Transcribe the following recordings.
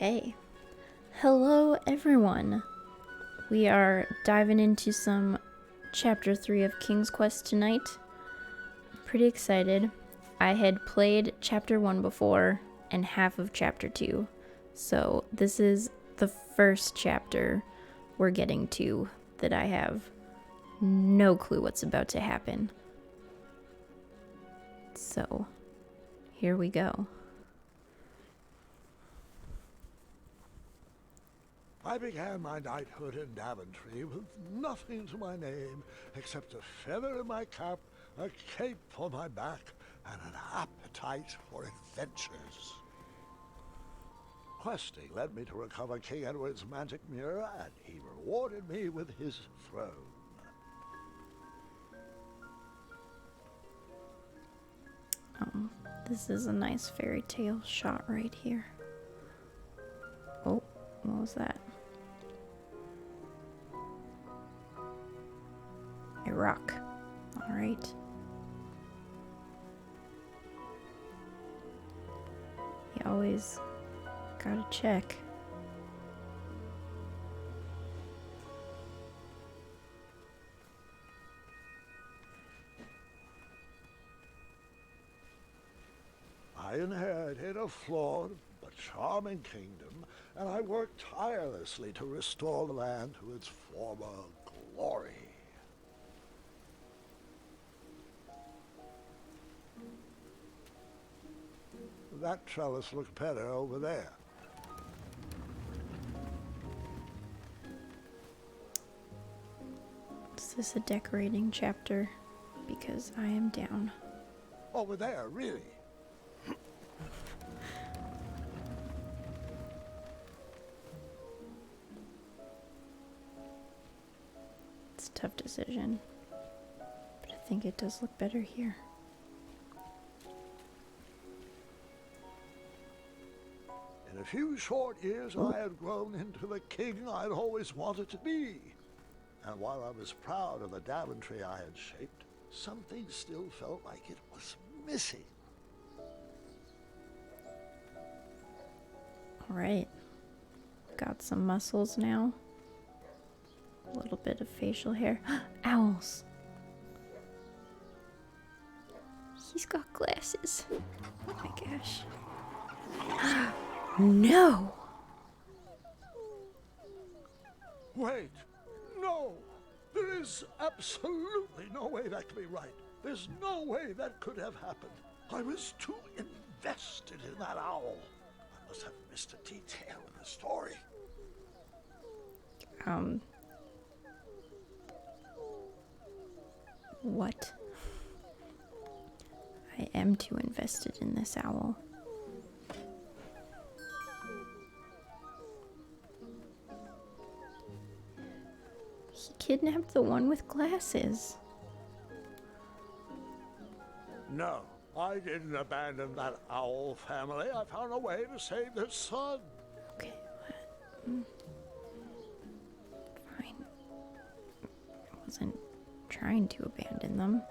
Okay. Hello, everyone. We are diving into some Chapter 3 of King's Quest tonight. Pretty excited. I had played Chapter 1 before and half of Chapter 2. So this is the first chapter we're getting to that I have no clue what's about to happen. So, here we go. I began my knighthood in Daventry with nothing to my name except a feather in my cap, a cape on my back, and an appetite for adventures. Questing led me to recover King Edward's magic mirror, and he rewarded me with his throne. Oh, this is a nice fairy tale shot right here. Oh, what was that? A rock. Alright. You always gotta check. I inherited a flawed but charming kingdom, and I worked tirelessly to restore the land to its former glory. That trellis looks better over there. Is this a decorating chapter? Because I am down. Over there, really? It's a tough decision, but I think it does look better here. In a few short years, I had grown into the king I'd always wanted to be. And while I was proud of the Daventry I had shaped, something still felt like it was missing. Alright. Got some muscles now. A little bit of facial hair. Owls! He's got glasses. Oh my gosh. No! Wait, no! There is absolutely no way that could be right. There's no way that could have happened. I was too invested in that owl. I must have missed a detail in the story. What? I am too invested in this owl. He kidnapped the one with glasses. No, I didn't abandon that owl family. I found a way to save their son. Okay, fine. I wasn't trying to abandon them.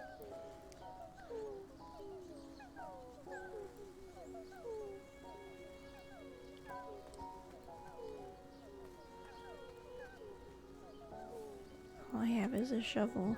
All I have is a shovel.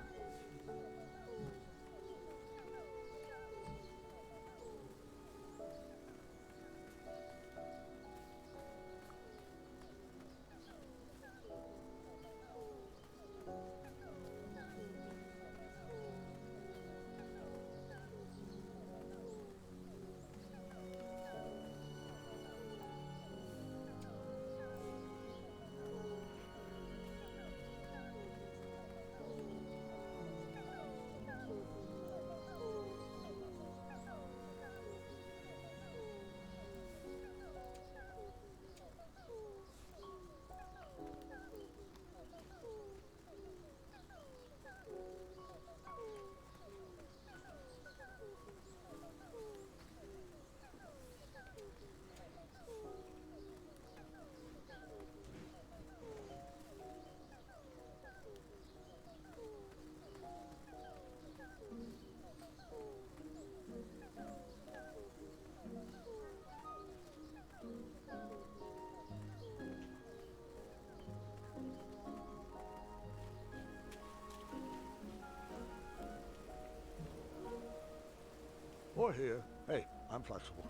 or here. Hey, I'm flexible.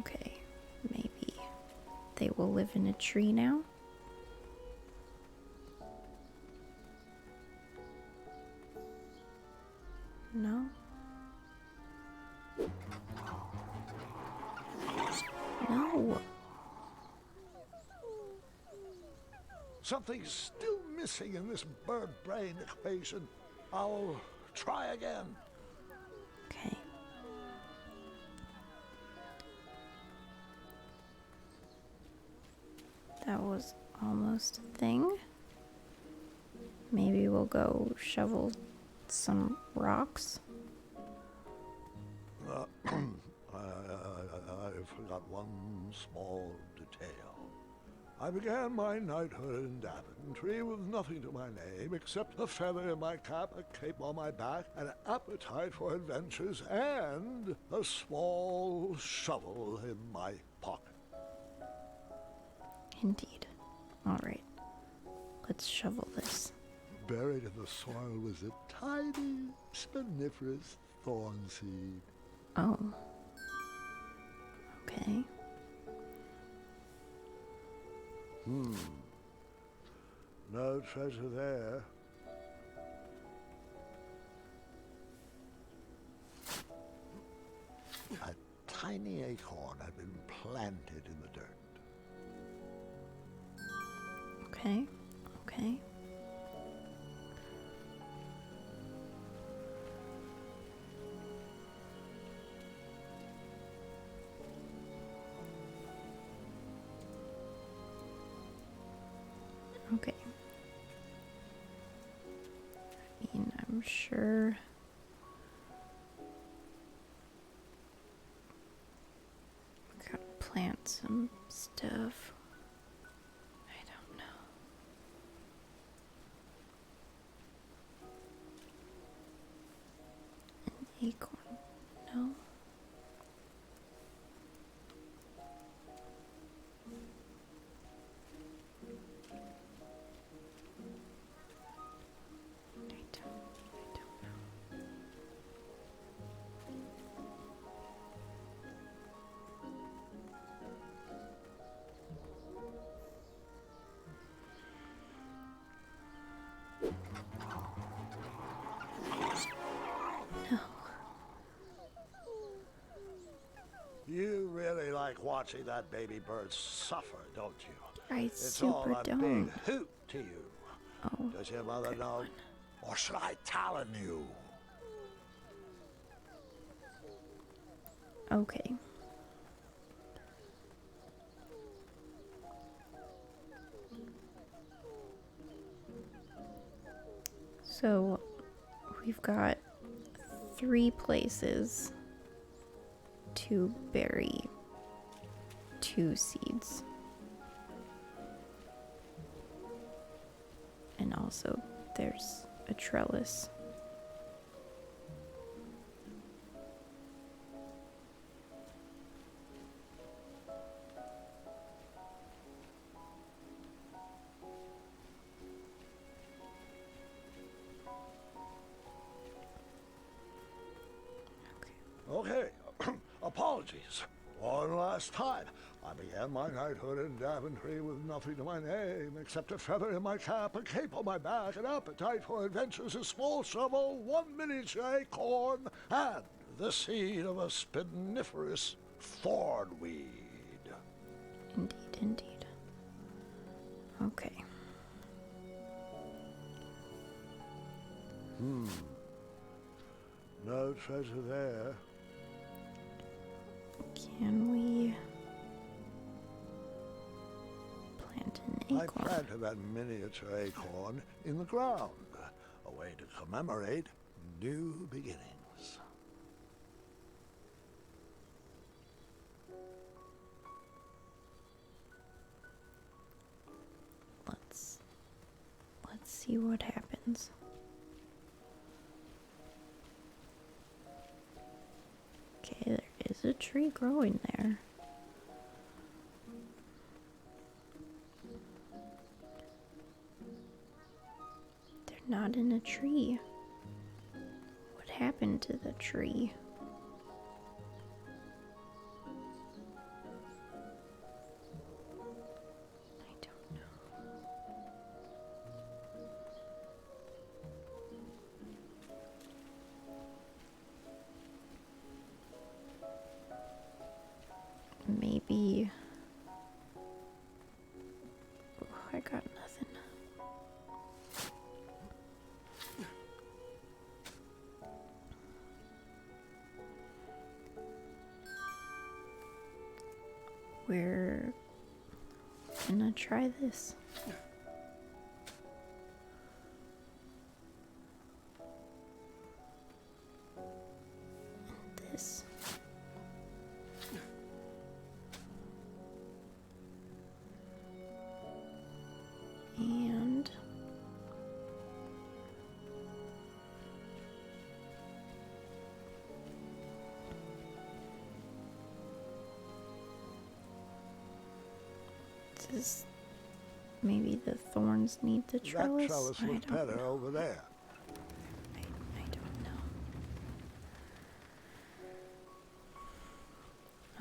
Okay, maybe they will live in a tree now? No? No! Something's still missing in this bird brain equation. I'll try again. Okay. That was almost a thing. Maybe we'll go shovel some rocks. I forgot one small detail. I began my knighthood in Daventry with nothing to my name except a feather in my cap, a cape on my back, an appetite for adventures, and a small shovel in my pocket. Indeed. Alright. Let's shovel this. Buried in the soil was a tiny, spiniferous thorn seed. Oh. Okay. No treasure there. A tiny acorn had been planted in the dirt. Okay. Okay. Okay. I mean, I'm sure. Gotta plant some stuff. I don't know. An acorn. No. I don't know. No. You really like watching that baby bird suffer, don't you? I It's all super a don't. big hoot to you. Oh, Does your mother good know? one. Or should I talon you? Okay. So we've got 3 places to bury 2 seeds. And also there's a trellis. Okay, apologies. One last time. I began my knighthood in Daventry with nothing to my name except a feather in my cap, a cape on my back, an appetite for adventures, a small shovel, 1 miniature acorn, and the seed of a spiniferous thornweed. Indeed, indeed. Okay. No treasure there. Can we plant an I acorn? planted that miniature acorn in the ground, a way to commemorate new beginnings. Let's see what happens. Okay, there is a tree growing there? They're not in a tree. What happened to the tree? I don't know. Maybe. Oh, I got nothing. We're gonna try this. And this. And does maybe the thorns need the trellis? That trellis I looks don't better know. over there. I don't know.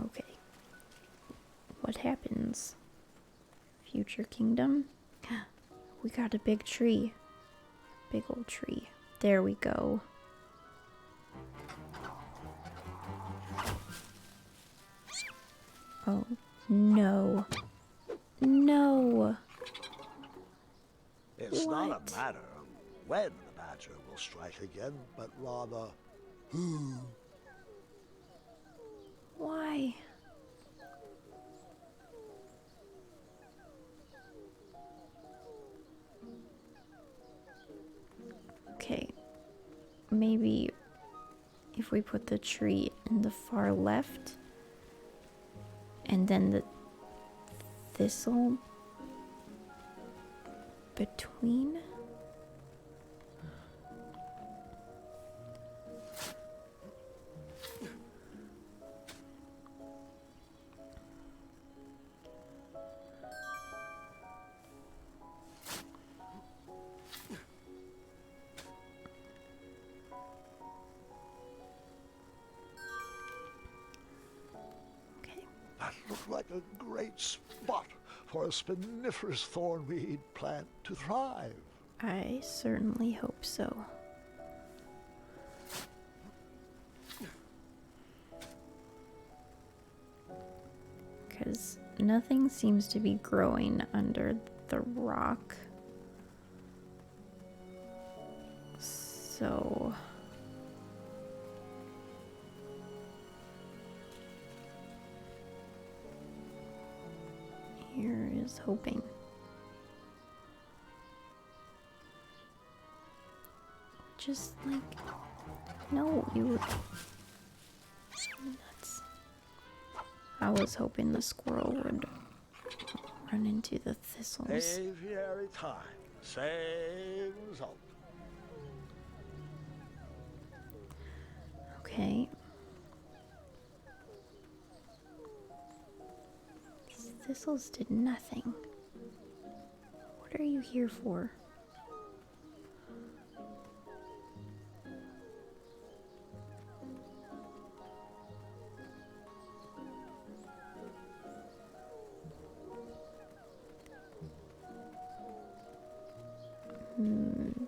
Okay. What happens? Future kingdom? We got a big tree. Big old tree. There we go. Oh, no. No. It's not What? a matter of when the badger will strike again, but rather who. Why? Okay. Maybe if we put the tree in the far left and then the thistle between. Okay. That looked like a great spot for a spiniferous thornweed plant to thrive. I certainly hope so. Because nothing seems to be growing under the rock. So here is hoping. Just like, no, you were nuts. I was hoping the squirrel would run into the thistles. Aviary time. Same result. Okay. These thistles did nothing. What are you here for?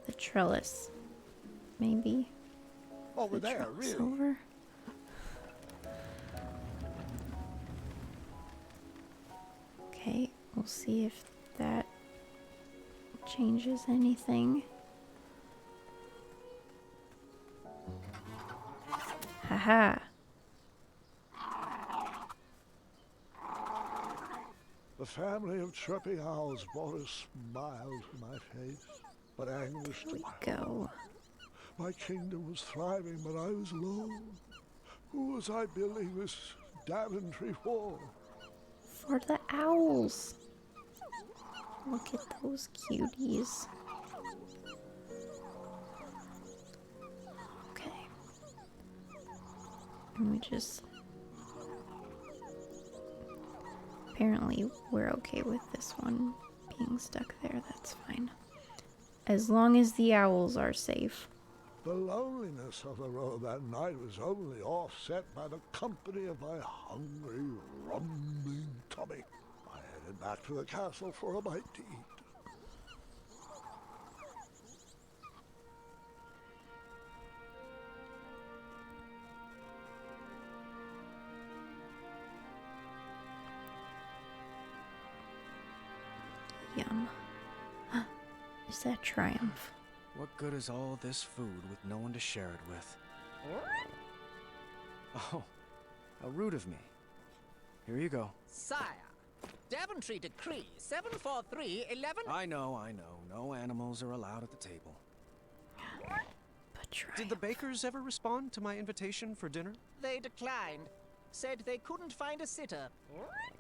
The trellis. Maybe. Over The there, trellis really. over. Okay, we'll see if that changes anything. Haha. The family of chirping owls brought a smile to my face, but anguish There to we my go. heart. My kingdom was thriving, but I was alone. Who was I building this Daventry for? For the owls. Look at those cuties. Okay. And we just Apparently, we're okay with this one being stuck there. That's fine. As long as the owls are safe. The loneliness of the road that night was only offset by the company of my hungry, rumbling tummy. I headed back to the castle for a bite to eat. Yum. Is that Triumph? What good is all this food with no one to share it with? Oh, how rude of me. Here you go. Sire, Daventry Decree 74311. I know. No animals are allowed at the table. But Triumph. Did the bakers ever respond to my invitation for dinner? They declined. Said they couldn't find a sitter.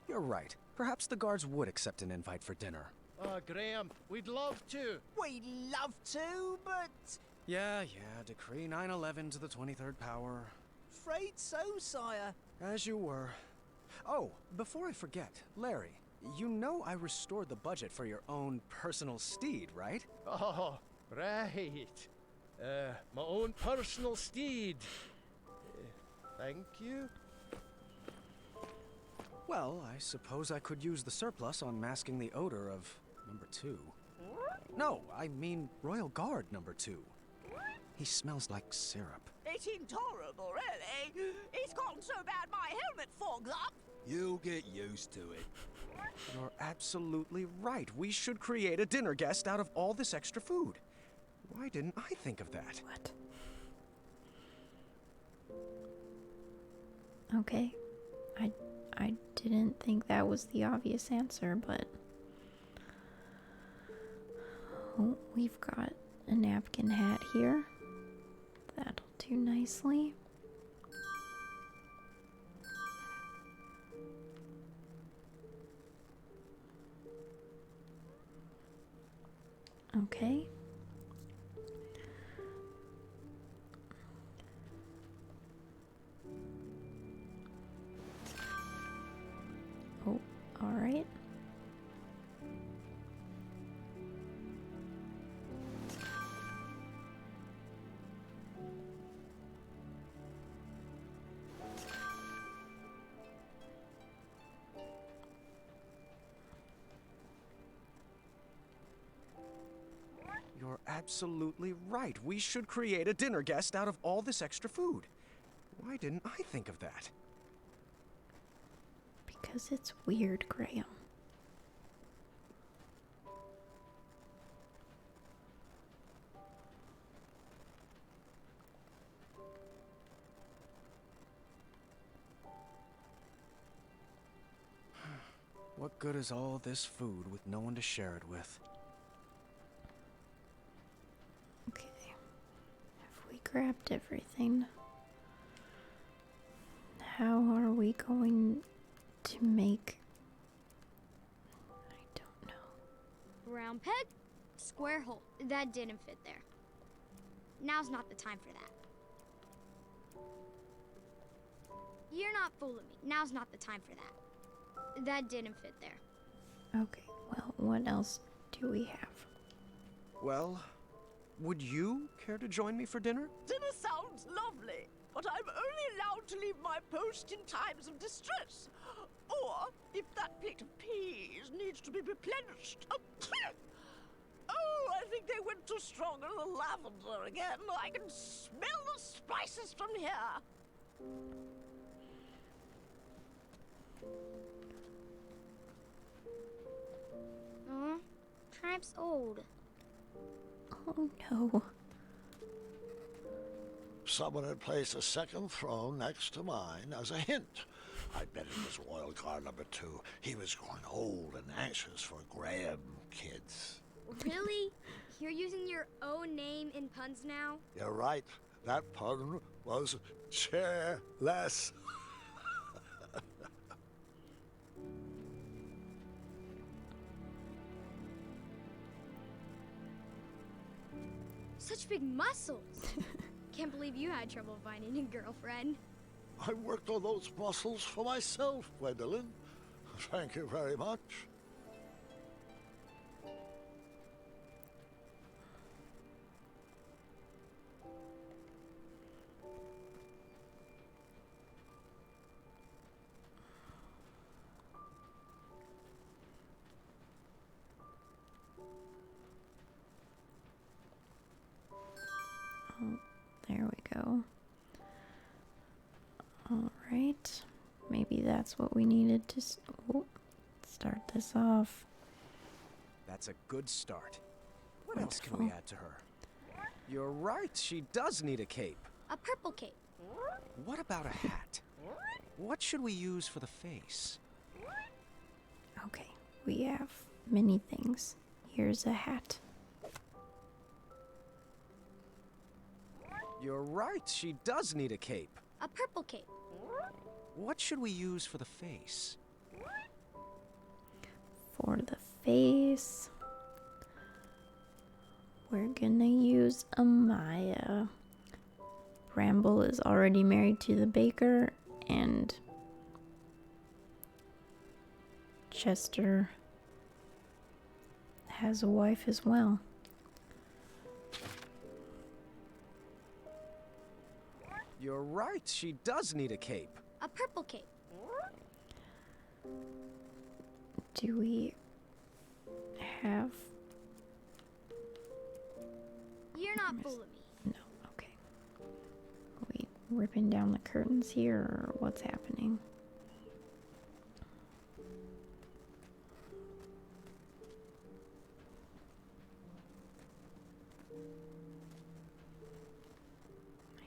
You're right. Perhaps the guards would accept an invite for dinner. Graham, we'd love to. We'd love to, but Yeah, Decree 911 to the 23rd power. afraid so, sire. As you were. Oh, before I forget, Larry, you know I restored the budget for your own personal steed, right? Oh, right. My own personal steed. Thank you. Well, I suppose I could use the surplus on masking the odor of number 2. No, I mean Royal Guard number 2. He smells like syrup. It's intolerable, really. It's gotten so bad my helmet fogs up. You'll get used to it. You're absolutely right. We should create a dinner guest out of all this extra food. Why didn't I think of that? What? Okay. I didn't think that was the obvious answer, but oh, we've got a napkin hat here. That'll do nicely. Okay. Oh, all right. You're absolutely right. We should create a dinner guest out of all this extra food. Why didn't I think of that? Because it's weird, Graham. What good is all this food with no one to share it with? Okay. Have we grabbed everything? How are we going to make... I don't know. Round peg, square hole. That didn't fit there. Now's not the time for that. You're not fooling me. Now's not the time for that. That didn't fit there. Okay, well, what else do we have? Well, would you care to join me for dinner? Dinner sounds lovely, but I'm only allowed to leave my post in times of distress. Or if that plate of peas needs to be replenished. Oh, I think they went too strong on the lavender again. I can smell the spices from here. Tribe's old. Oh no. Someone had placed a second throne next to mine as a hint. I bet it was Royal Guard number 2. He was growing old and anxious for Graham kids. Really? You're using your own name in puns now? You're right. That pun was chairless. Such big muscles. Can't believe you had trouble finding a girlfriend. I worked on those muscles for myself, Gwendolyn. Thank you very much. Oh, there we go. All right. Maybe that's what we needed to start this off. That's a good start. What else can Wonderful. we add to her? You're right, she does need a cape. A purple cape. What about a hat? What should we use for the face? Okay, we have many things. Here's a hat. You're right, she does need a cape. A purple cape. What should we use for the face? For the face, we're gonna use Amaya. Bramble is already married to the baker, and Chester has a wife as well. You're right, she does need a cape. A purple cape. Do we have... You're not fooling me. No, okay. Are we ripping down the curtains here, or what's happening? I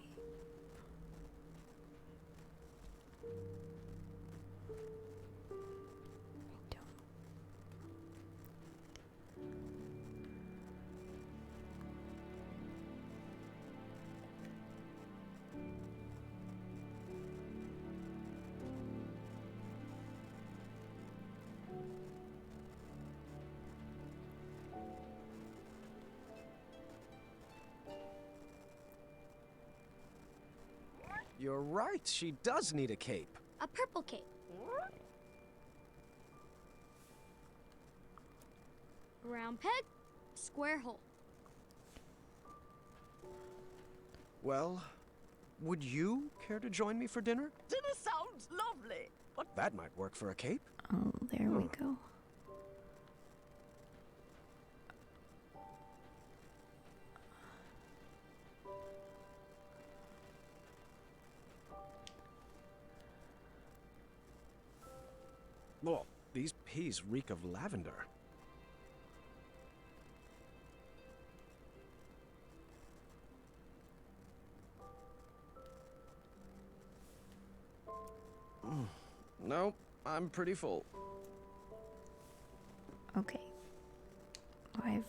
don't. You're right, she does need a cape. A purple cape. Round peg, square hole. Well, would you care to join me for dinner? Dinner sounds lovely, but That might work for a cape. Oh, there we go. Well, these peas reek of lavender. Nope, I'm pretty full. Okay. I've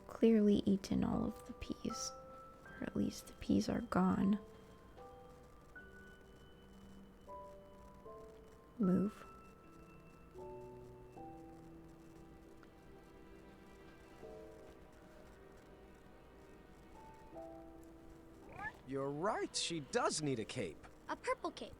clearly eaten all of the peas. Or at least the peas are gone. Move. You're right, she does need a cape. A purple cape.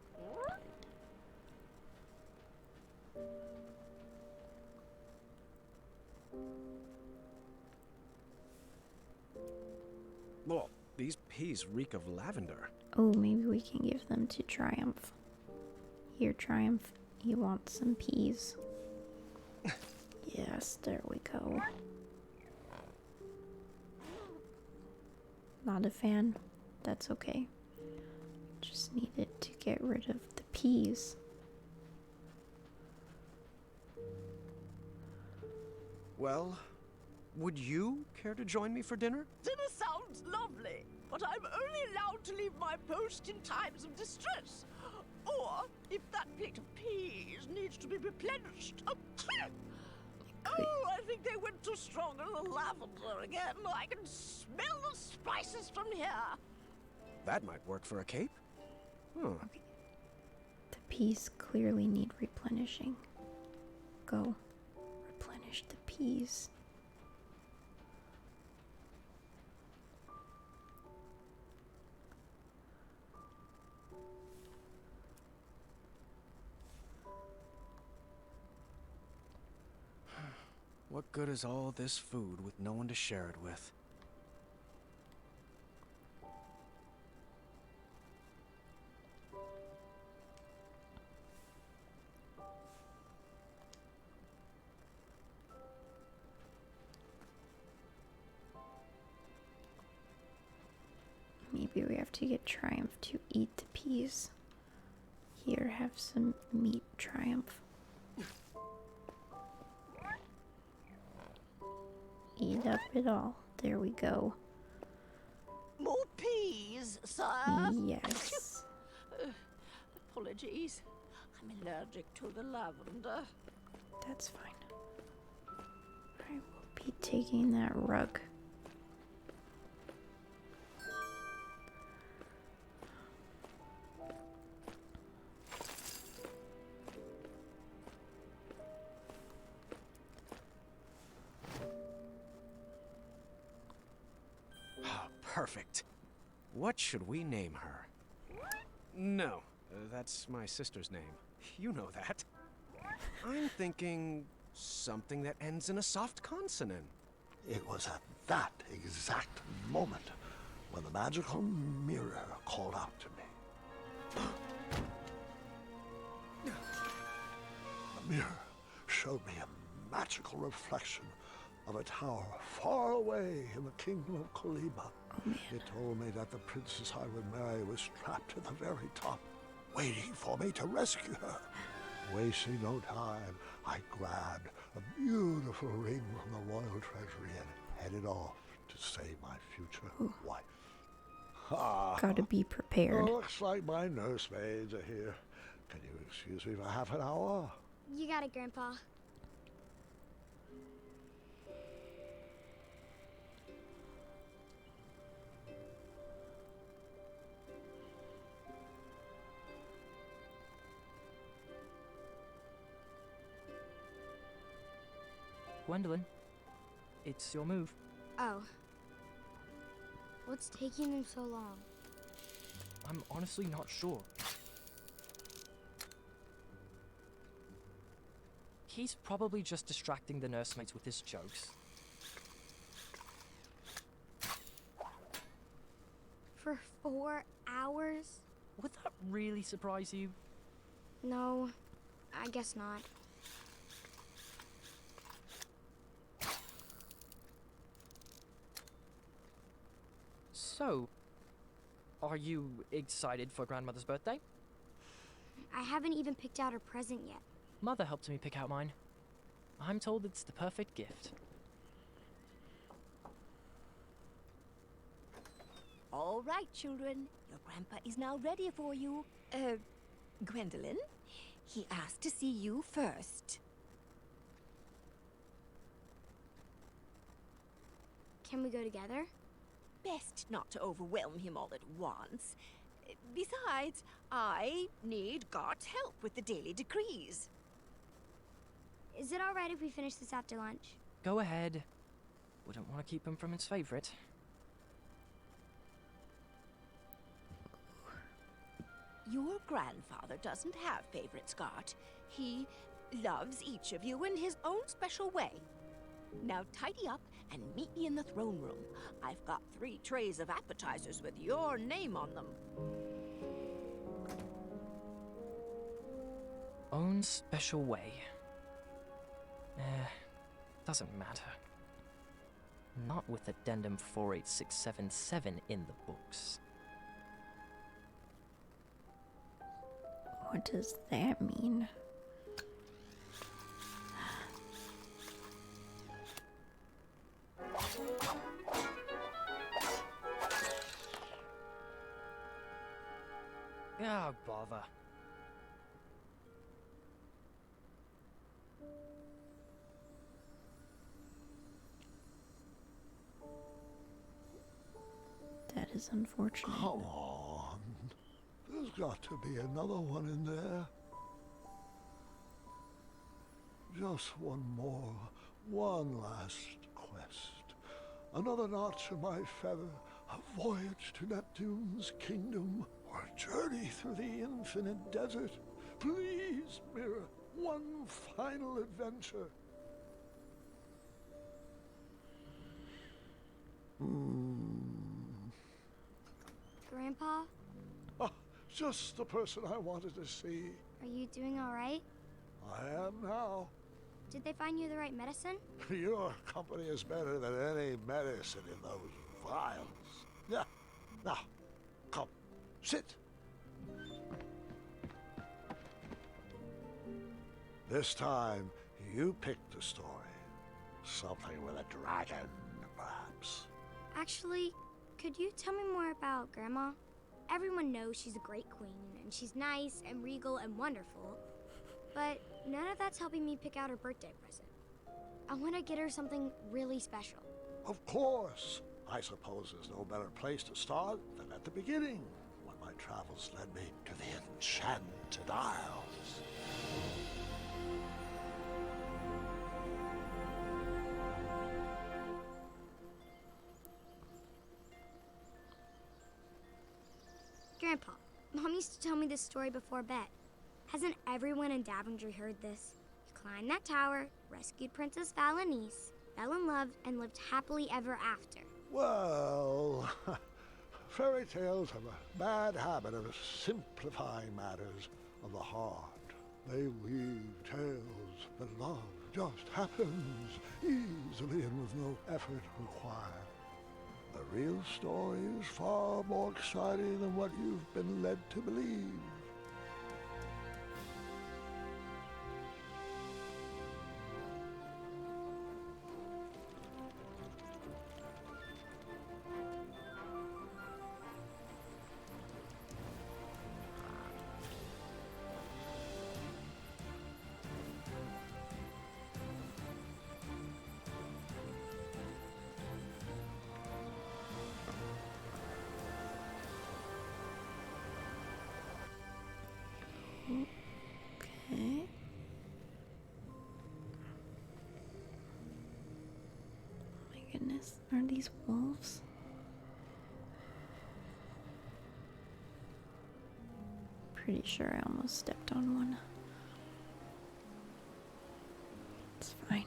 Well, these peas reek of lavender. Oh, maybe we can give them to Triumph. Here, Triumph, you want some peas? Yes, there we go. Not a fan? That's okay. Just needed to get rid of the peas. Well, would you care to join me for dinner? dinner sounds lovely. But I'm only allowed to leave my post in times of distress. Or if that plate of peas needs to be replenished. Oh, I think they went too strong on the lavender again. I can smell the spices from here. That might work for a cape. Huh. Okay. The peas clearly need replenishing. Go. Replenish the peas. What good is all this food with no one to share it with? Maybe we have to get Triumph to eat the peas. Here, have some meat, Triumph. Eat up it all. There we go. More peas, sir? Yes. Apologies. I'm allergic to the lavender. That's fine. I will be taking that rug. Perfect. What should we name her? No, that's my sister's name. You know that. I'm thinking something that ends in a soft consonant. It was at that exact moment when the magical mirror called out to me. The mirror showed me a magical reflection of a tower far away in the kingdom of Koliba. It told me that the princess I would marry was trapped at the very top, waiting for me to rescue her. Wasting no time, I grabbed a beautiful ring from the royal treasury and headed off to save my future wife. Gotta be prepared. Looks like my nursemaids are here. Can you excuse me for half an hour? You got it, Grandpa. Gwendolyn, it's your move. Oh. What's taking them so long? I'm honestly not sure. He's probably just distracting the nursemaids with his jokes. For 4 hours? Would that really surprise you? No, I guess not. So, are you excited for Grandmother's birthday? I haven't even picked out her present yet. Mother helped me pick out mine. I'm told it's the perfect gift. All right, children. Your grandpa is now ready for you. Gwendolyn, he asked to see you first. Can we go together? Best not to overwhelm him all at once. Besides, I need God's help with the daily decrees. Is it alright if we finish this after lunch? Go ahead. Wouldn't want to keep him from his favorite. Your grandfather doesn't have favorites, Scott. He loves each of you in his own special way. Now tidy up and meet me in the throne room. I've got 3 trays of appetizers with your name on them. Own special way. Doesn't matter. Not with Addendum 48677 in the books. What does that mean? Oh, bother. That is unfortunate. Come on. There's got to be another one in there. Just one more. One last quest. Another notch in my feather. A voyage to Neptune's kingdom. Or a journey through the infinite desert. Please, Mirror. One final adventure. Grandpa, Ah, just the person I wanted to see. are you doing all right? I am now. Did they find you the right medicine? Your company is better than any medicine in those vials. Yeah. Now, come, sit. This time, you picked a story. Something with a dragon, perhaps. Actually, could you tell me more about Grandma? Everyone knows she's a great queen, and she's nice and regal and wonderful. But none of that's helping me pick out her birthday present. I want to get her something really special. Of course. I suppose there's no better place to start than at the beginning, when my travels led me to the Enchanted Isles. Grandpa, Mom used to tell me this story before bed. Hasn't everyone in Daventry heard this? You climbed that tower, rescued Princess Valenice, fell in love, and lived happily ever after. Well, fairy tales have a bad habit of simplifying matters of the heart. They weave tales that love just happens easily and with no effort required. The real story is far more exciting than what you've been led to believe. Okay. My goodness, are these wolves? Pretty sure I almost stepped on one. It's fine.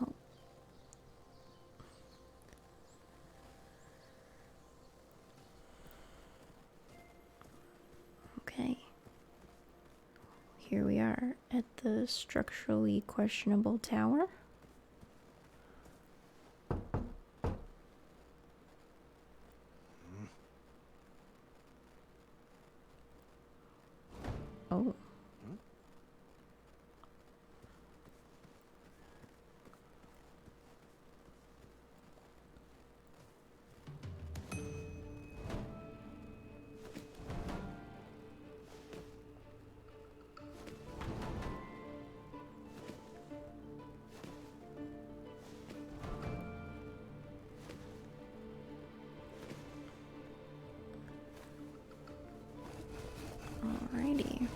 Oh. Okay. Here we are at the structurally questionable tower. Oh. Alrighty.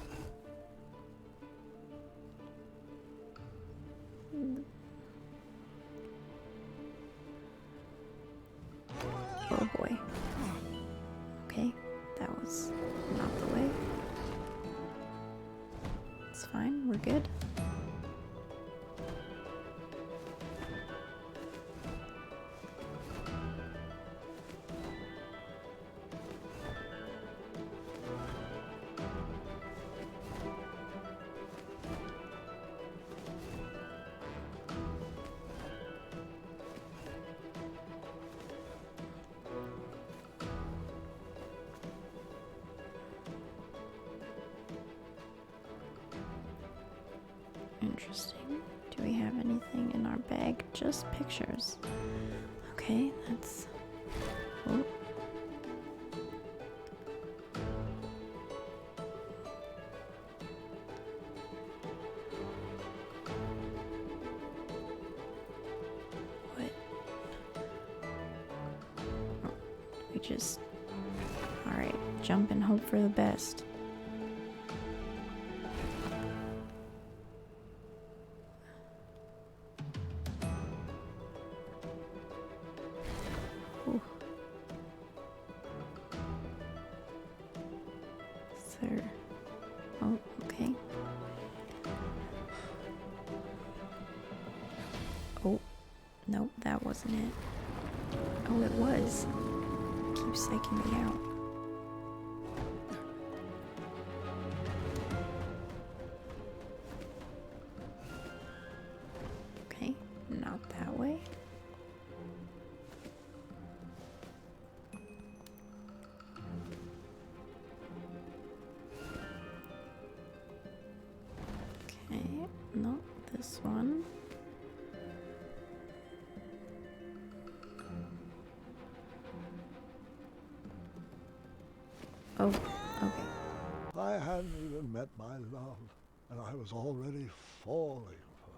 Oh boy. Okay, that was not the way. It's fine, we're good. Interesting. Do we have anything in our bag? Just pictures. Okay, that's... Oh. What? Oh, we just... Alright, jump and hope for the best. there... Oh, okay. Oh, nope, that wasn't it. Oh, it was. It keeps psyching me out. Okay, not that way. Okay, no, this one. Oh, okay. I hadn't even met my love, and I was already falling for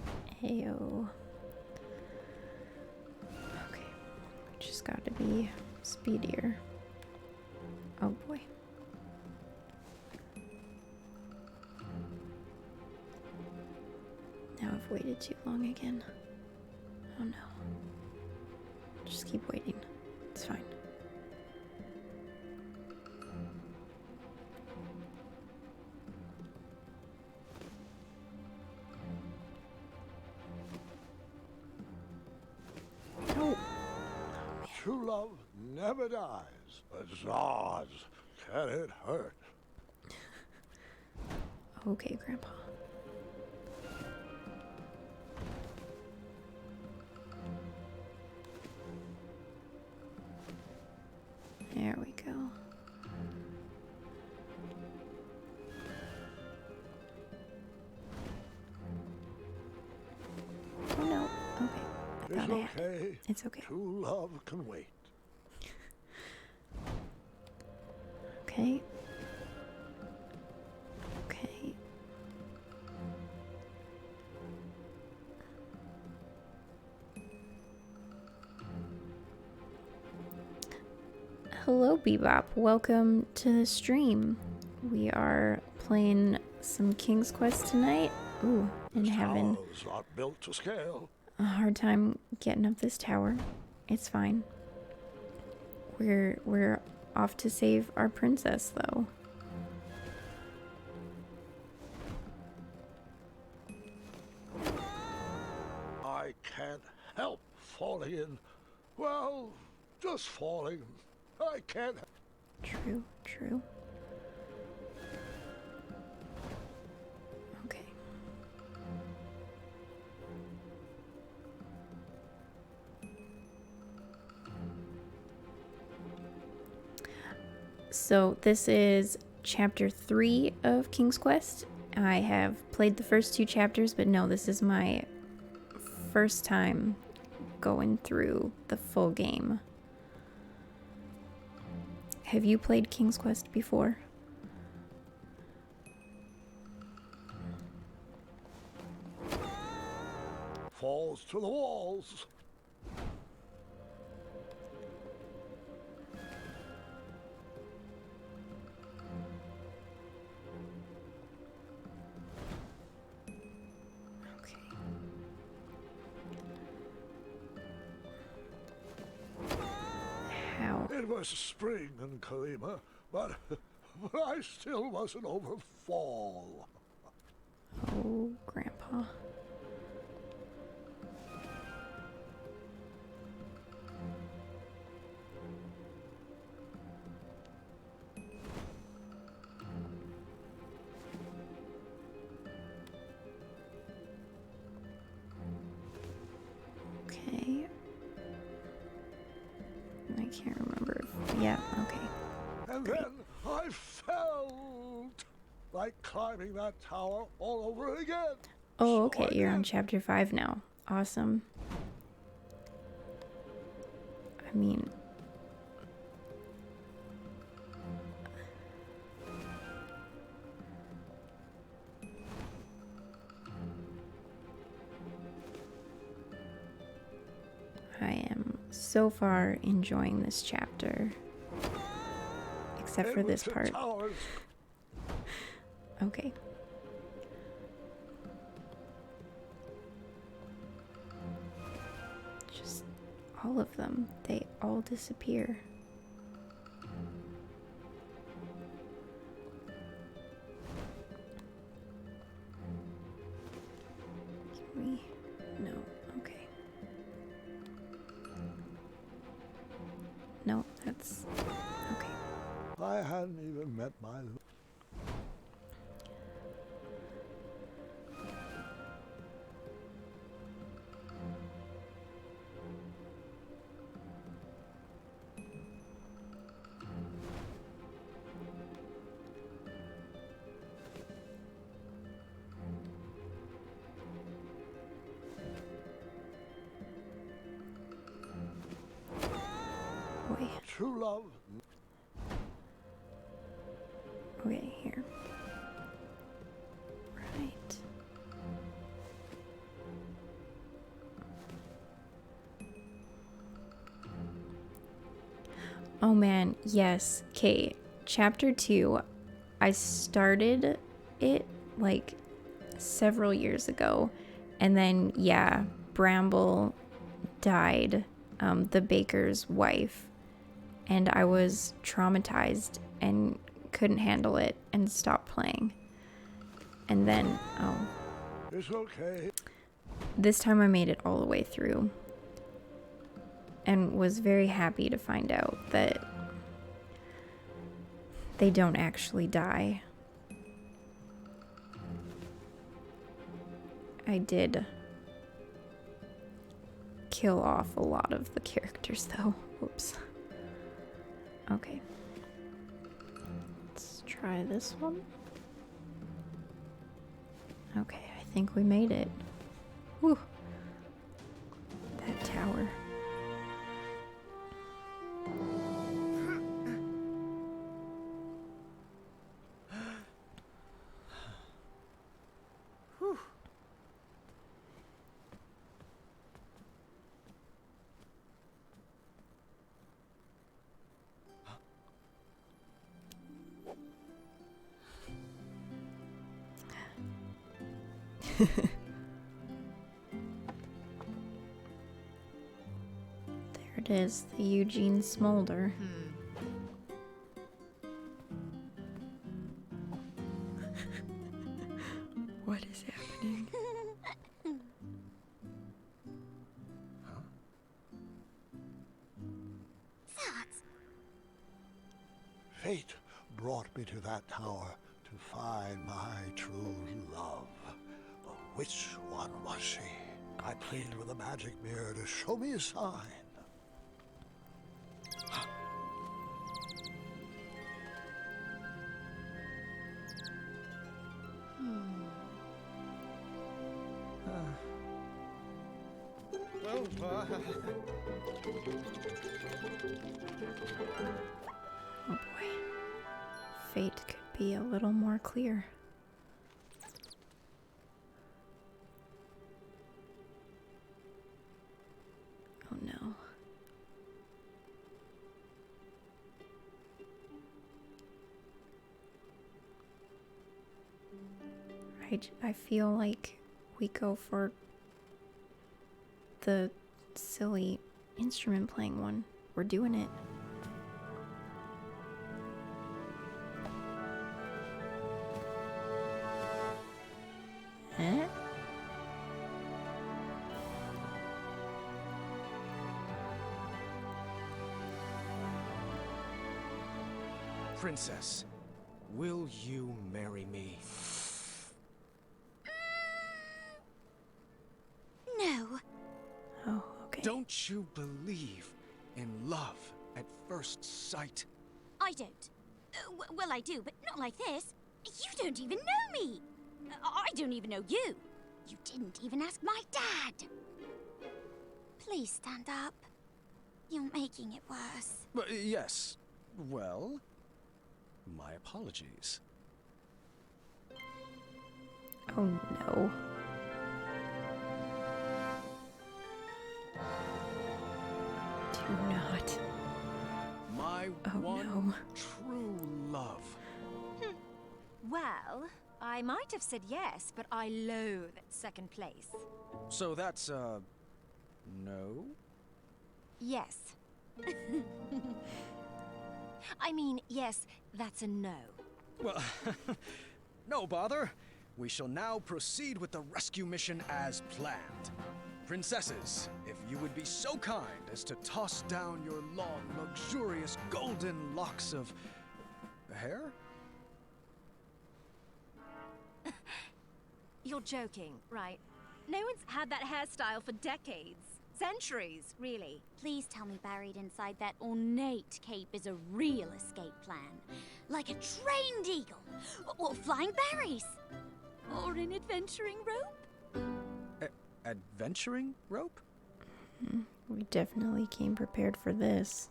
her. Heyo. Okay, we just gotta be speedier. Oh boy. Now I've waited too long again. Oh no. Just keep waiting. It's fine. Oh. True love never dies, but Zaz, can it hurt? Okay, Grandpa. There we go. Oh no. Okay. I It's thought I had it. okay. It's okay. True love can wait. Okay. Okay. Hello, Bebop. Welcome to the stream. We are playing some King's Quest tonight. Ooh, and This having tower's not built to scale. a hard time getting up this tower. It's fine. We're off to save our princess, though. I can't help falling in. Well, just falling. I can't. True, true. Okay. So this is chapter 3 of King's Quest. I have played the first 2 chapters, but no, this is my first time going through the full game. Have you played King's Quest before? Falls to the walls. Okay. How? It was spring in Kalima, but I still wasn't over fall. Oh, Grandpa. Okay. I can't remember if... Yeah, okay. And Great. then I felt like climbing that tower all over again. Oh, So okay, I you're on did. chapter 5 now. Awesome. I mean... I am so far enjoying this chapter. Except for It this was the part. towers. Okay. Just all of them. They all disappear. No, that's... Okay. I hadn't even met my... Boy. true love. Okay, here. Right. Oh man, yes. Okay, chapter 2. I started it like several years ago, and then yeah, Bramble died, the baker's wife, and I was traumatized and couldn't handle it and stopped playing. And then, oh, It's okay. this time I made it all the way through and was very happy to find out that they don't actually die. I did kill off a lot of the characters though. Whoops. Okay. Let's try this one. Okay, I think we made it. Whew. That tower. There it is, the Eugene Smolder. What is happening? Fate brought me to that tower to find my true love. But which one was she? I pleaded with the magic mirror to show me a sign. Well, Oh boy. Fate could be a little more clear. Oh no. I feel like we go for the silly instrument playing one. We're doing it. Huh? Princess, will you marry me? No. Oh, okay. Don't you believe in love at first sight? I don't. Well, I do, but not like this. You don't even know me. I don't even know you. You didn't even ask my dad. Please stand up. You're making it worse. Yes. Well, my apologies. Oh no. Do not. My Oh, one no. true love. Well, I might have said yes, but I loathe second place. So that's, no? Yes. I mean, yes, that's a no. Well, no bother. We shall now proceed with the rescue mission as planned. Princesses, if you would be so kind as to toss down your long, luxurious golden locks of hair? You're joking, right? No one's had that hairstyle for decades. Centuries, really. Please tell me buried inside that ornate cape is a real escape plan. Like a trained eagle, or flying berries, or an adventuring rope. Adventuring rope? We definitely came prepared for this.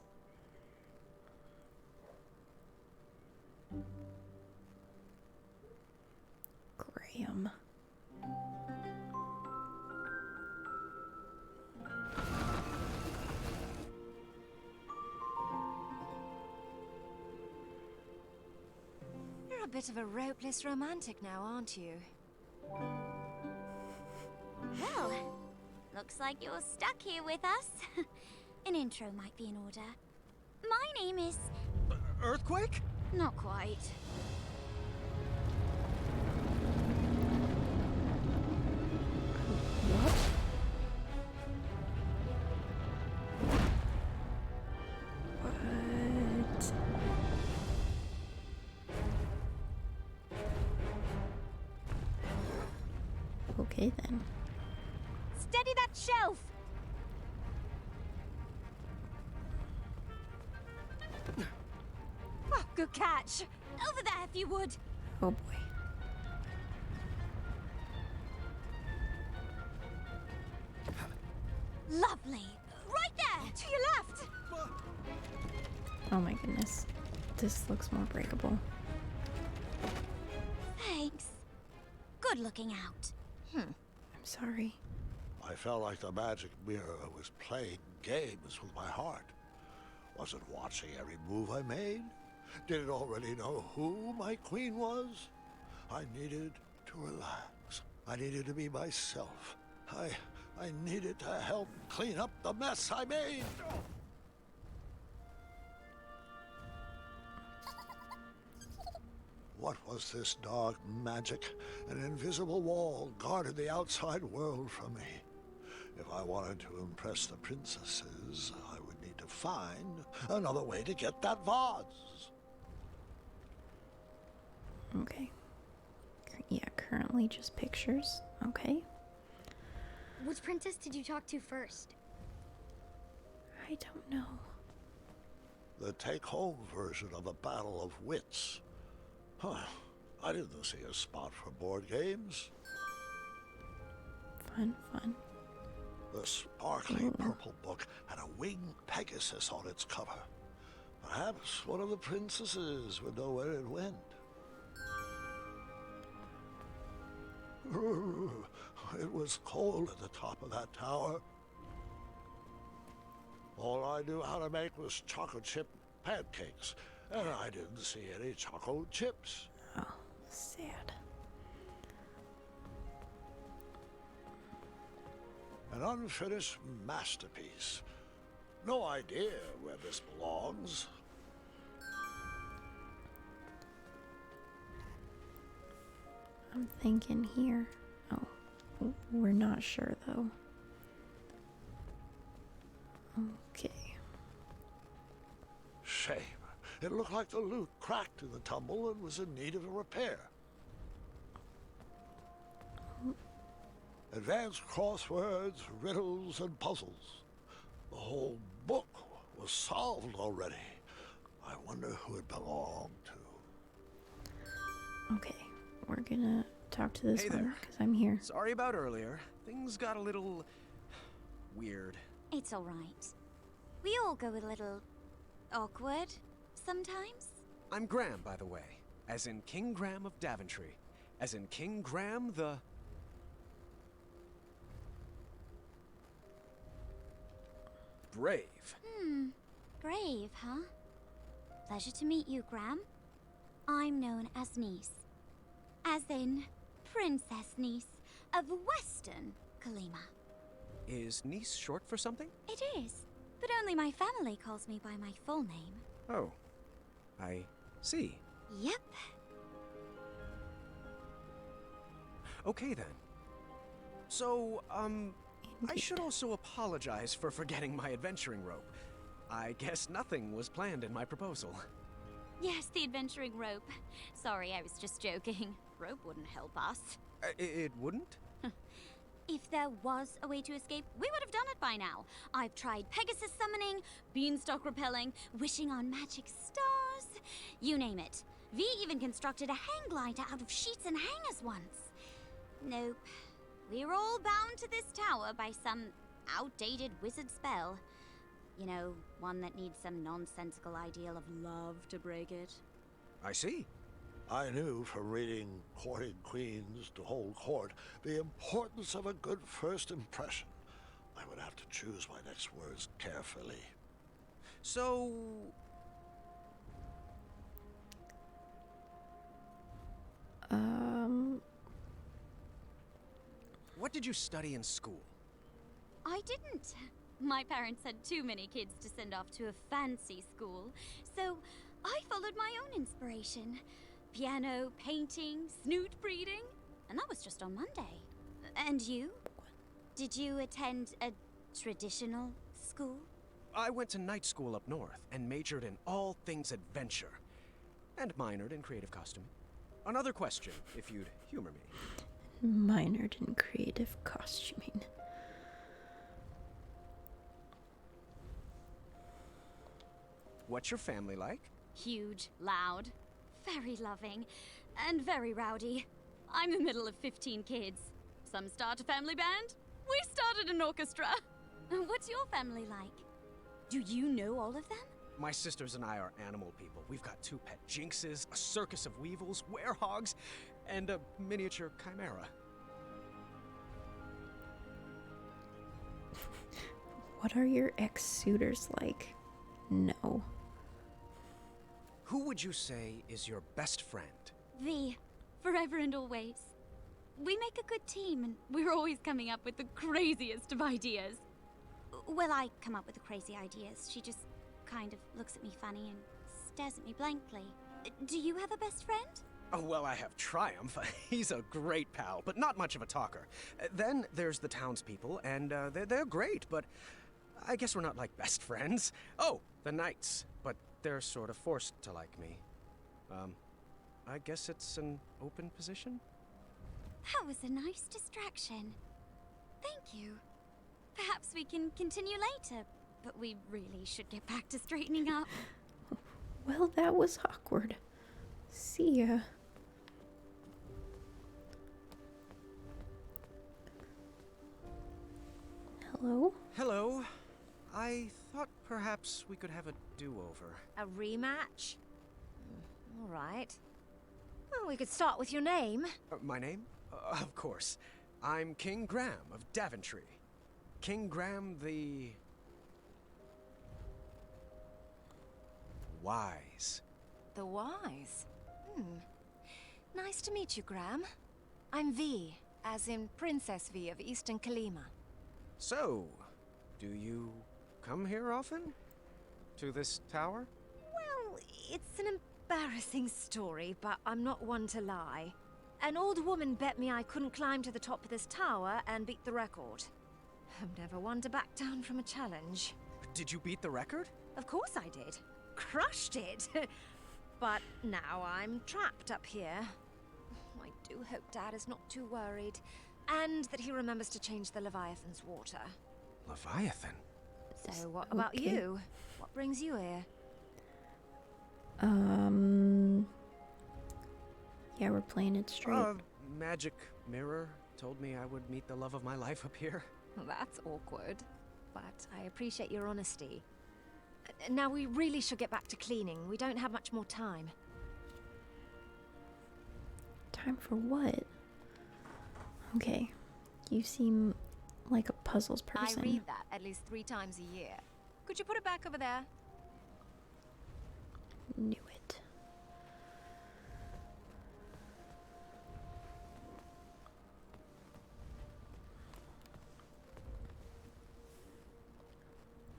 Graham. You're a bit of a ropeless romantic now, aren't you? Well, looks like you're stuck here with us. An intro might be in order. My name is... Earthquake? Not quite. What? What? Okay then. Steady that shelf! Oh, good catch. Over there, if you would. Oh boy. Lovely. Right there. To your left! Oh my goodness. This looks more breakable. Thanks. Good looking out. I'm sorry. I felt like the magic mirror was playing games with my heart. Was it watching every move I made? Did it already know who my queen was? I needed to relax. I needed to be myself. I needed to help clean up the mess I made. What was this dark magic? An invisible wall guarded the outside world from me. If I wanted to impress the princesses, I would need to find another way to get that vase. Okay. Yeah, currently just pictures. Okay. Which princess did you talk to first? I don't know. The take-home version of a battle of wits. Huh. I didn't see a spot for board games. Fun, fun. The sparkly purple book had a winged Pegasus on its cover. Perhaps one of the princesses would know where it went. It was cold at the top of that tower. All I knew how to make was chocolate chip pancakes, and I didn't see any chocolate chips. Oh, sad. An unfinished masterpiece. No idea where this belongs. I'm thinking here. Oh, we're not sure though. Okay. Shame. It looked like the loot cracked in the tumble and was in need of a repair. Advanced crosswords, riddles, and puzzles. The whole book was solved already. I wonder who it belonged to. Okay. We're gonna talk to this Hey one there. because I'm here. Sorry about earlier. Things got a little weird. It's all right. We all go a little awkward sometimes. I'm Graham, by the way. As in King Graham of Daventry. As in King Graham the... Brave. Brave, huh? Pleasure to meet you, Graham. I'm known as Niece. As in, Princess Niece of Western Kalima. Is niece short for something? It is, but only my family calls me by my full name. Oh, I see. Yep. Okay then. So, I should also apologize for forgetting my adventuring rope. I guess nothing was planned in my proposal. Yes, the adventuring rope. Sorry, I was just joking. Rope wouldn't help us. It wouldn't? If there was a way to escape, we would have done it by now. I've tried Pegasus summoning, beanstalk repelling, wishing on magic stars. You name it. V even constructed a hang glider out of sheets and hangers once. Nope. We're all bound to this tower by some outdated wizard spell. You know, one that needs some nonsensical ideal of love to break it. I see. I knew from reading Courting Queens to Hold Court the importance of a good first impression. I would have to choose my next words carefully. So... What did you study in school? I didn't. My parents had too many kids to send off to a fancy school, so I followed my own inspiration. Piano, painting, snoot breeding, and that was just on Monday. And you? Did you attend a traditional school? I went to night school up north and majored in all things adventure. And minored in creative costuming. Another question, if you'd humor me. Minored in creative costuming. What's your family like? Huge, loud, very loving, and very rowdy. I'm the middle of 15 kids. Some start a family band. We started an orchestra. What's your family like? Do you know all of them? My sisters and I are animal people. We've got 2 pet jinxes, a circus of weevils, werehogs, and a miniature chimera. What are your ex-suitors like? No. Who would you say is your best friend? V, forever and always. We make a good team, and we're always coming up with the craziest of ideas. Well, I come up with the crazy ideas. She just kind of looks at me funny and stares at me blankly. Do you have a best friend? Oh, well, I have Triumph. He's a great pal, but not much of a talker. Then there's the townspeople, and they're great, but I guess we're not like best friends. Oh, the knights, but they're sort of forced to like me. I guess it's an open position? That was a nice distraction. Thank you. Perhaps we can continue later, but we really should get back to straightening up. Well, that was awkward. See ya. Hello? Hello. I thought perhaps we could have a do-over. A rematch? All right. Well, we could start with your name. My name? Of course. I'm King Graham of Daventry. King Graham the... Wise. The Wise. Nice to meet you, Graham. I'm V, as in Princess V of Eastern Kalima. So, do you come here often? To this tower? Well, it's an embarrassing story, but I'm not one to lie. An old woman bet me I couldn't climb to the top of this tower and beat the record. I'm never one to back down from a challenge. Did you beat the record? Of course I did. Crushed it. But now I'm trapped up here. I do hope Dad is not too worried. And that he remembers to change the Leviathan's water. Leviathan? So what about you? What brings you here? Yeah, we're playing it straight. Magic mirror told me I would meet the love of my life up here. Well, that's awkward. But I appreciate your honesty. Now we really should get back to cleaning. We don't have much more time. Time for what? Okay. You seem like a puzzles person. I read that at least 3 times a year. Could you put it back over there? Knew it.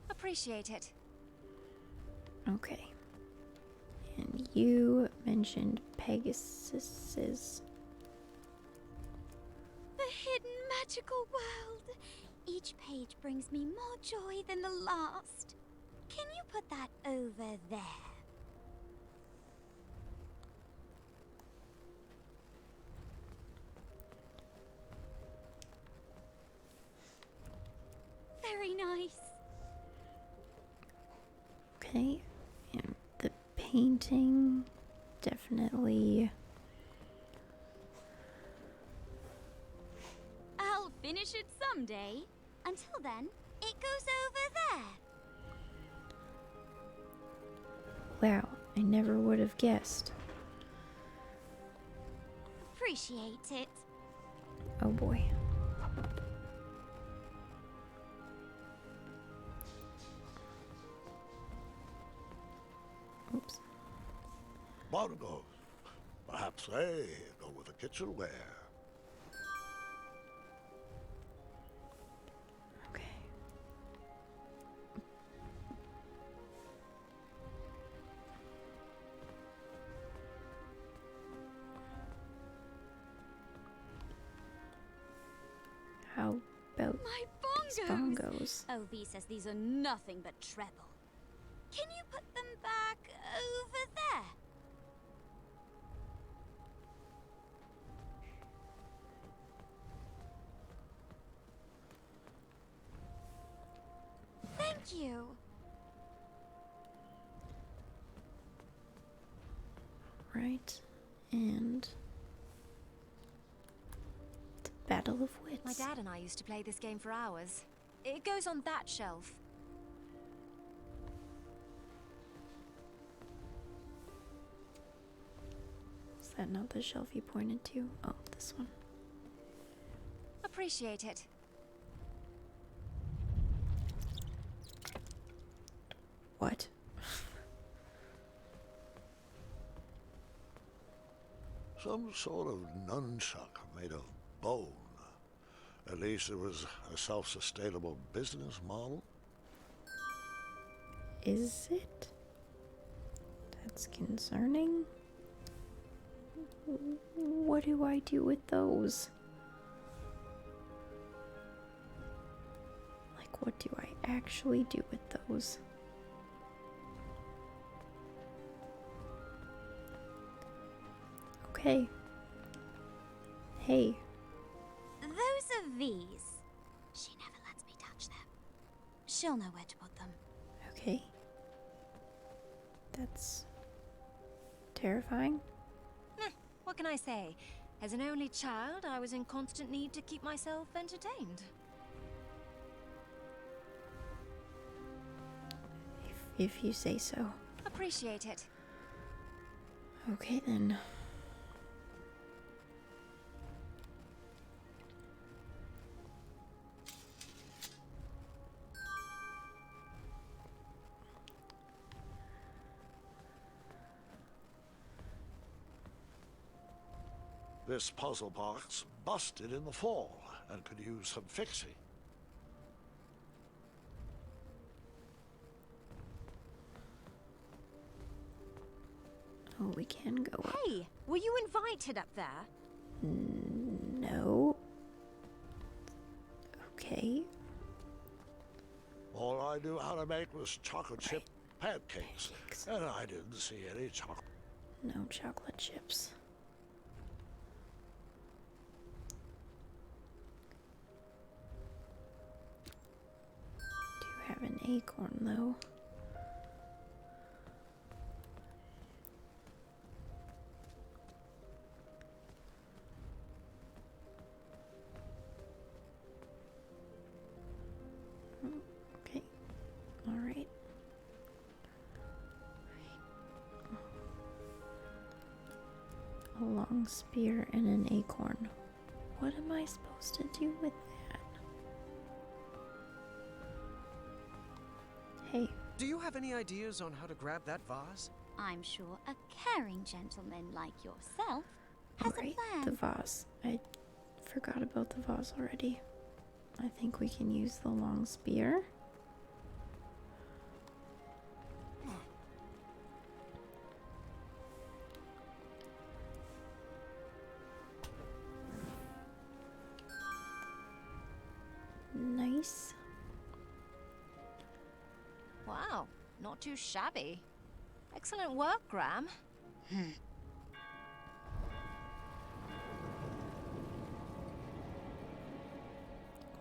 Appreciate it. Okay. And you mentioned Pegasus's. The hidden magical world. Each Each page brings me more joy than the last. Can you put that over there? Very nice. Okay, and the painting definitely. I'll finish it someday. Until then, it goes over there. Wow, I never would have guessed. Appreciate it. Oh boy. Oops. Bongos. Perhaps they go with the kitchenware. Okay. How about My these bongos! bongos? Ovi says these are nothing but treble. Can you put them back over there? Thank you. Right, and the Battle of Wits. My dad and I used to play this game for hours. It goes on that shelf. Is that not the shelf you pointed to? Oh, this one. Appreciate it. What? Some sort of nunchuck made of bone. At least it was a self-sustainable business model. Is it? That's concerning. What do I do with those? Like, what do I actually do with those? Okay. Hey. Those are V's. She never lets me touch them. She'll know where to put them. Okay. That's terrifying. What can I say? As an only child, I was in constant need to keep myself entertained. If you say so. Appreciate it. Okay then. This puzzle box busted in the fall and could use some fixing. Oh, we can go up. Hey, were you invited up there? No. Okay. All I knew how to make was chocolate chip pancakes, and I didn't see any chocolate. No chocolate chips. Do have an acorn though. Okay. All right. A long spear and an acorn. What am I supposed to do with that? Hey. Do you have any ideas on how to grab that vase? I'm sure a caring gentleman like yourself has a Alright, plan. the vase. I forgot about the vase already. I think we can use the long spear. Nice. too shabby. Excellent work, Graham.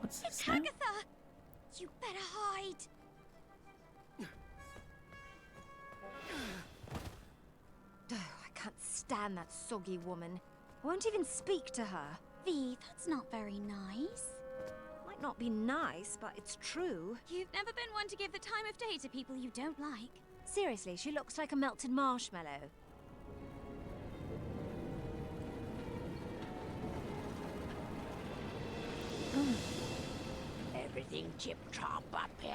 What's this It's now? Agatha! You better hide! I can't stand that soggy woman. I won't even speak to her. V, that's not very nice. Might not be nice, but it's true. You've never been one to give the time of day to people you don't like. Seriously, she looks like a melted marshmallow. Everything tip-top up here?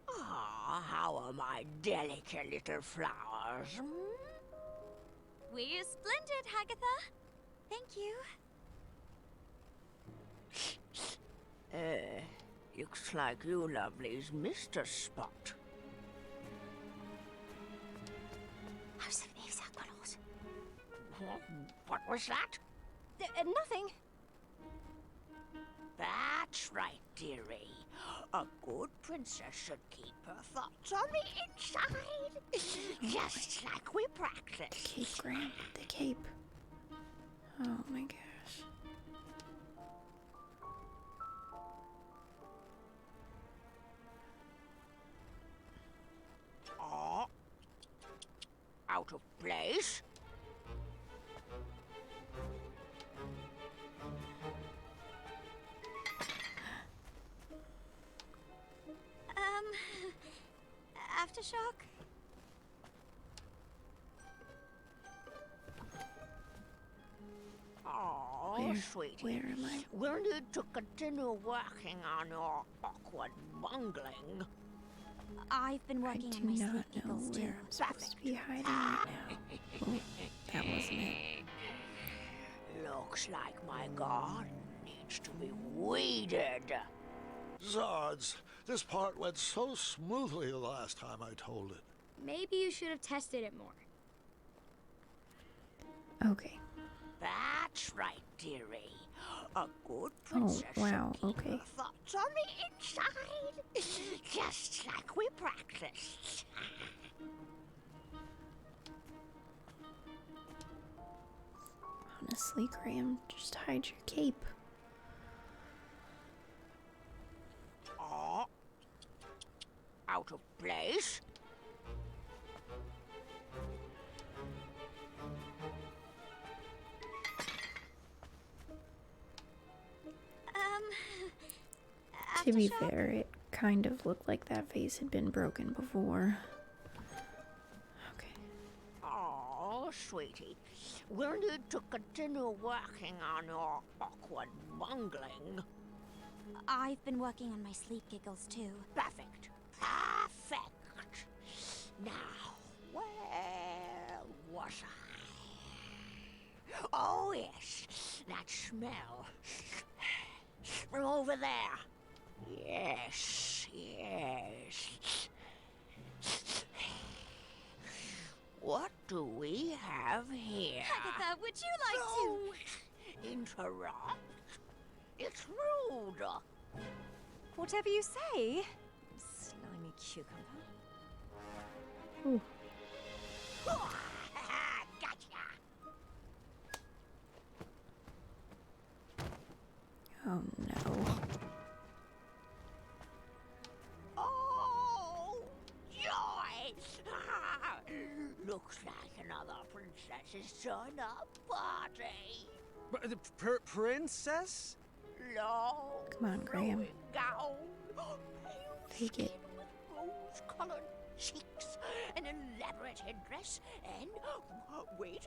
Ah, how are my delicate little flowers? We're splendid, Agatha. Thank you. Looks like you lovelies missed a spot. What was that? Nothing. That's right, dearie. A good princess should keep her thoughts on the inside. Just like we practice. The cape, Graham. The cape. Oh my gosh. Oh. Out of place? Aftershock? Oh, sweetie. Where am I? We'll need to continue working on your awkward bungling. I've been I working do on my not sleep know giggles too. where I'm supposed to be hiding right now. Oh, that wasn't it. Looks like my garden needs to be weeded. Zards, this part went so smoothly the last time I told it. Maybe you should have tested it more. Okay. That's right, dearie. A good princess wow, should keep okay. her thoughts on the inside. Just like we practiced. Honestly, Graham, just hide your cape. Oh. Out of place? To be Aftershock? fair, it kind of looked like that vase had been broken before. Okay. Oh, sweetie. We'll need to continue working on your awkward bungling. I've been working on my sleep giggles too. Perfect. Perfect. Now, where was I? Oh, yes. That smell. From over there. Yes, yes. What do we have here? Agatha, would you like to interrupt? It's rude. Whatever you say. Slimy cucumber. Ooh. Gotcha. Oh no. Oh, joy! Looks like another princess's turn-up party. Princess? Long, Come on, Graham. flowing gown, Take it. with rose-colored cheeks, an elaborate headdress, and wait.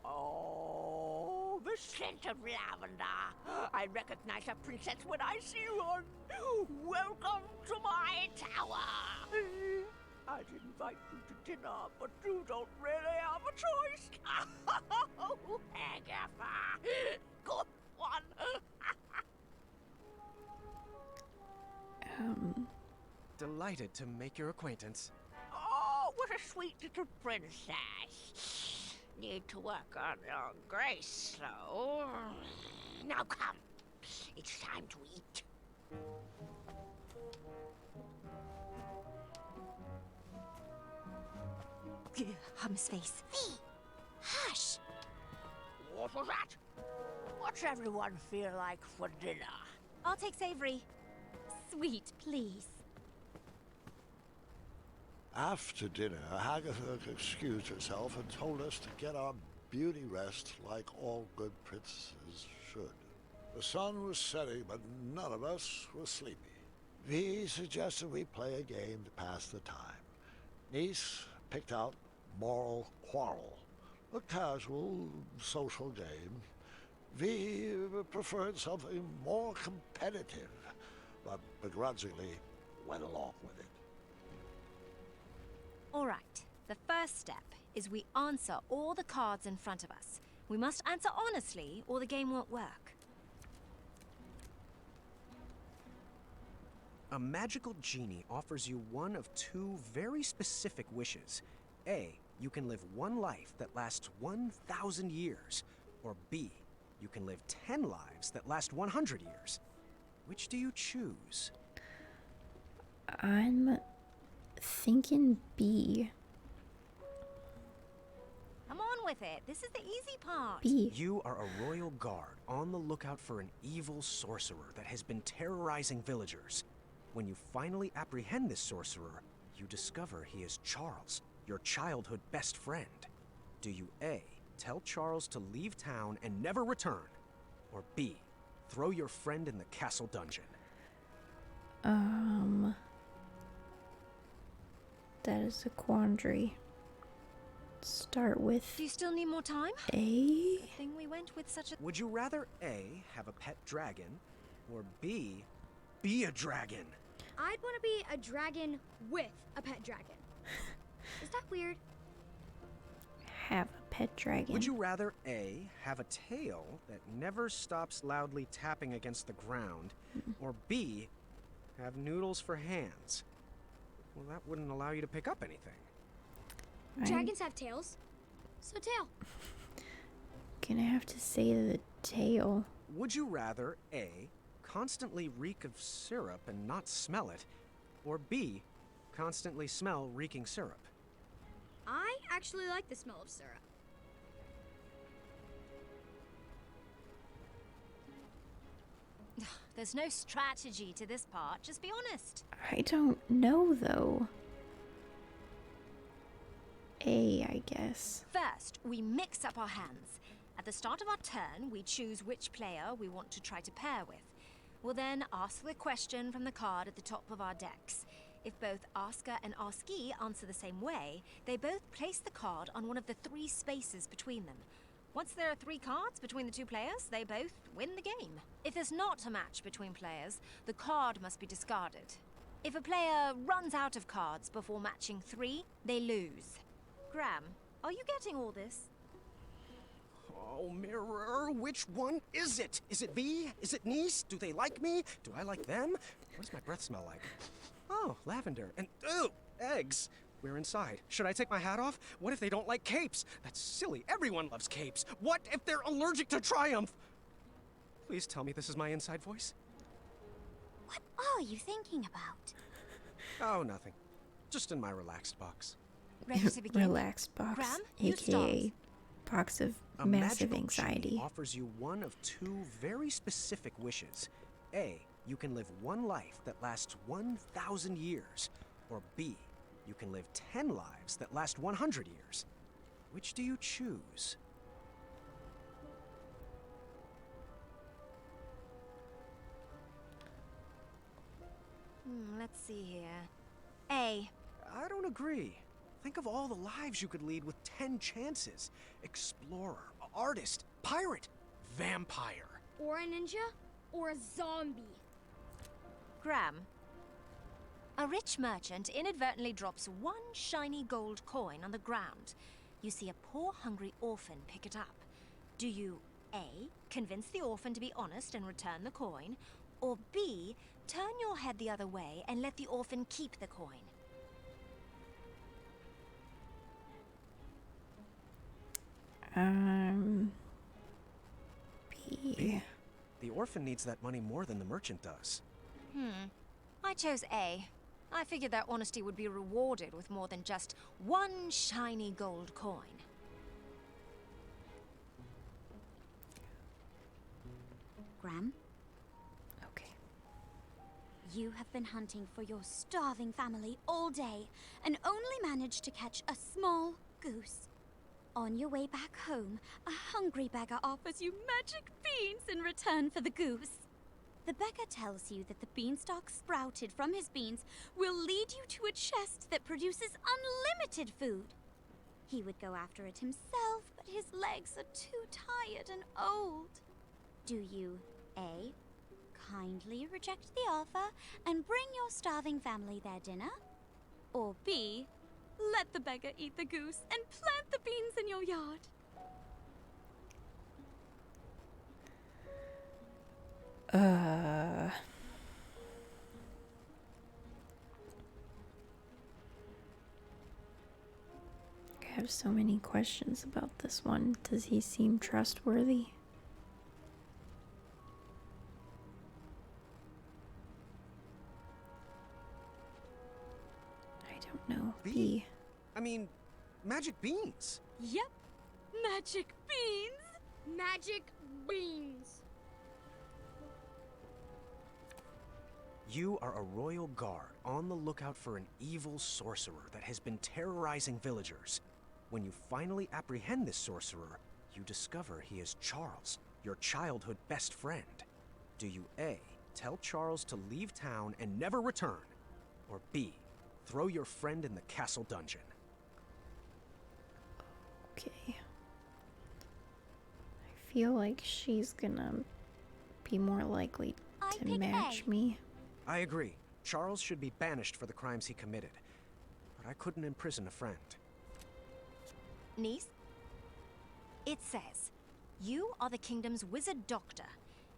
Oh, the scent of lavender. I recognize a princess when I see one. Welcome to my tower. I'd invite you to dinner, but you don't really have a choice. Agatha, good one. Delighted to make your acquaintance. Oh, what a sweet little princess. Need to work on your grace, though. Now come. It's time to eat. Hum's face. V, hush. What was that? What's everyone feel like for dinner? I'll take savory. Sweet, please. After dinner, Agatha excused herself and told us to get our beauty rest like all good princesses should. The sun was setting, but none of us were sleepy. Vi suggested we play a game to pass the time. Nice picked out Moral Quarrel, a casual social game. Vi preferred something more competitive, but begrudgingly went along with it. All right. The first step is we answer all the cards in front of us. We must answer honestly, or the game won't work. A magical genie offers you one of two very specific wishes. A, you can live one life that lasts 1,000 years. Or B, you can live 10 lives that last 100 years. Which do you choose? I'm thinking B. Come on with it. This is the easy part. B. You are a royal guard on the lookout for an evil sorcerer that has been terrorizing villagers. When you finally apprehend this sorcerer, you discover he is Charles, your childhood best friend. Do you A, tell Charles to leave town and never return? Or B, throw your friend in the castle dungeon? That is a quandary. Start with Do you still need more time? A. Good thing we went with such a... Would you rather A, have a pet dragon, or B, be a dragon? I'd want to be a dragon with a pet dragon. Is that weird? Have a pet dragon. Would you rather A, have a tail that never stops loudly tapping against the ground, or B, have noodles for hands? Well, that wouldn't allow you to pick up anything. Dragons have tails. So tail. Gonna have to say the tail. Would you rather A, constantly reek of syrup and not smell it, or B, constantly smell reeking syrup? I actually like the smell of syrup. There's no strategy to this part. Just be honest. I don't know though. A, I guess. First, we mix up our hands. At the start of our turn, we choose which player we want to try to pair with. We'll then ask the question from the card at the top of our decks. If both asker and askee answer the same way, they both place the card on one of the 3 spaces between them. Once there are 3 cards between the 2 players, they both win the game. If there's not a match between players, the card must be discarded. If a player runs out of cards before matching 3, they lose. Graham, are you getting all this? Oh, Mirror, which one is it? Is it V? Is it Nice? Do they like me? Do I like them? What does my breath smell like? Oh, lavender. And, ooh, eggs. We're inside. Should I take my hat off? What if they don't like capes? That's silly. Everyone loves capes. What if they're allergic to Triumph? Please tell me this is my inside voice. What are you thinking about? Oh, nothing. Just in my relaxed box. Ready to begin? Relaxed box, Graham, you aka box of A massive magical anxiety. genie offers you one of 2 very specific wishes. A, you can live one life that lasts 1,000 years. Or B, you can live 10 lives that last 100 years. Which do you choose? Let's see here. A. I don't agree. Think of all the lives you could lead with 10 chances. Explorer, artist, pirate, vampire. Or a ninja, or a zombie. Graham. A rich merchant inadvertently drops 1 shiny gold coin on the ground. You see a poor, hungry orphan pick it up. Do you A, convince the orphan to be honest and return the coin, or B, turn your head the other way and let the orphan keep the coin? B. The orphan needs that money more than the merchant does. I chose A. I figured their honesty would be rewarded with more than just one shiny gold coin. Graham, Okay. you have been hunting for your starving family all day and only managed to catch a small goose. On your way back home, a hungry beggar offers you magic beans in return for the goose. The beggar tells you that the beanstalk sprouted from his beans will lead you to a chest that produces unlimited food. He would go after it himself, but his legs are too tired and old. Do you A, kindly reject the offer and bring your starving family their dinner? Or B, let the beggar eat the goose and plant the beans in your yard? I have so many questions about this one. Does he seem trustworthy? I don't know. B. I mean, magic beans. Yep, magic beans. Magic beans. You are a royal guard on the lookout for an evil sorcerer that has been terrorizing villagers. When you finally apprehend this sorcerer, you discover he is Charles, your childhood best friend. Do you A, tell Charles to leave town and never return? Or B, throw your friend in the castle dungeon? Okay. I feel like she's gonna be more likely to match me. I agree. Charles should be banished for the crimes he committed. But I couldn't imprison a friend. Niece? It says, you are the kingdom's wizard doctor.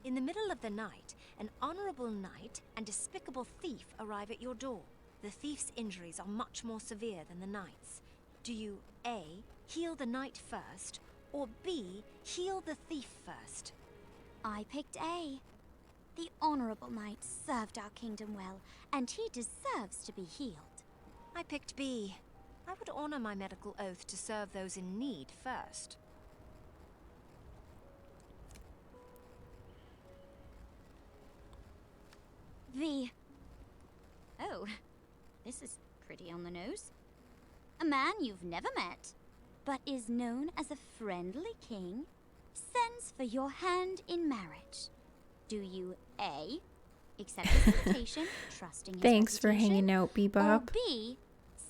In the middle of the night, an honorable knight and despicable thief arrive at your door. The thief's injuries are much more severe than the knight's. Do you A, heal the knight first, or B, heal the thief first? I picked A. The honorable knight served our kingdom well, and he deserves to be healed. I picked B. I would honor my medical oath to serve those in need first. V. Oh, this is pretty on the nose. A man you've never met, but is known as a friendly king, sends for your hand in marriage. Do you A, accept his invitation, trusting his Thanks for reputation, hanging out, Bebop. or B,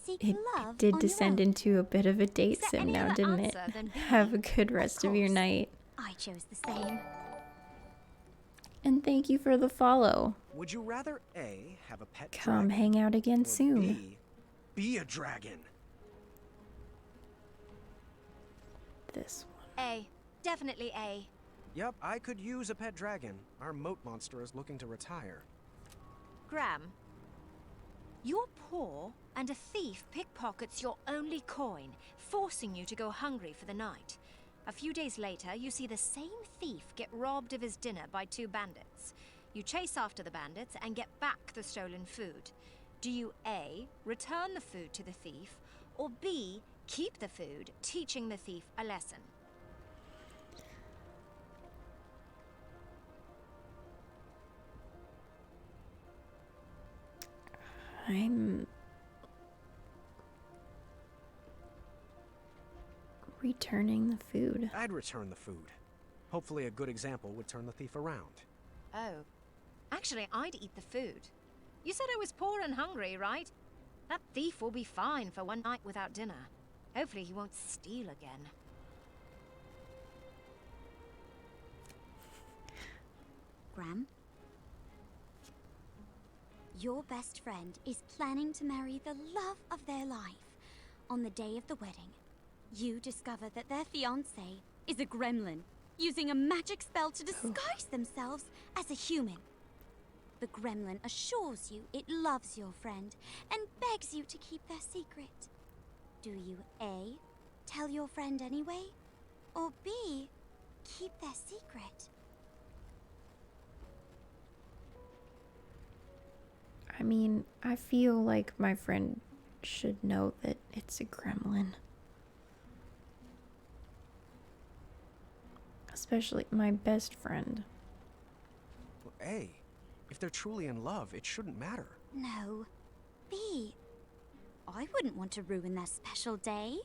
seek It love did on descend your own? into a bit of a date Is there sim any now, other didn't it? answer than B? Have a good rest of your course. night. I chose the same. And thank you for the follow. Would you rather A, have a pet Come dragon, hang out again or soon. B, be a dragon? This one. A. Definitely A. Yep, I could use a pet dragon. Our moat monster is looking to retire. Graham, you're poor, and a thief pickpockets your only coin, forcing you to go hungry for the night. A few days later, you see the same thief get robbed of his dinner by 2 bandits. You chase after the bandits and get back the stolen food. Do you A, return the food to the thief, or B, keep the food, teaching the thief a lesson? I'm returning the food. I'd return the food. Hopefully a good example would turn the thief around. Oh. Actually, I'd eat the food. You said I was poor and hungry, right? That thief will be fine for one night without dinner. Hopefully he won't steal again. Graham? Your best friend is planning to marry the love of their life. On the day of the wedding, you discover that their fiancé is a gremlin, using a magic spell to disguise themselves as a human. The gremlin assures you it loves your friend and begs you to keep their secret. Do you A, tell your friend anyway, or B, keep their secret? I mean, I feel like my friend should know that it's a gremlin. Especially my best friend. Well, A, if they're truly in love, it shouldn't matter. No. B, I wouldn't want to ruin their special day.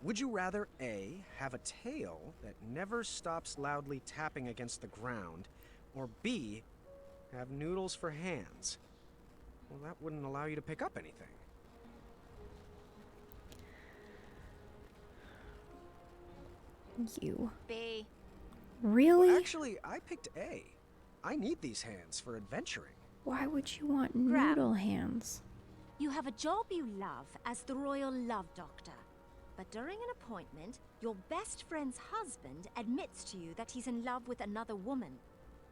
Would you rather A, have a tail that never stops loudly tapping against the ground, or B, have noodles for hands? Well, that wouldn't allow you to pick up anything. You. B. Really? Well, actually, I picked A. I need these hands for adventuring. Why would you want Grab. noodle hands? You have a job you love as the Royal Love Doctor. But during an appointment, your best friend's husband admits to you that he's in love with another woman.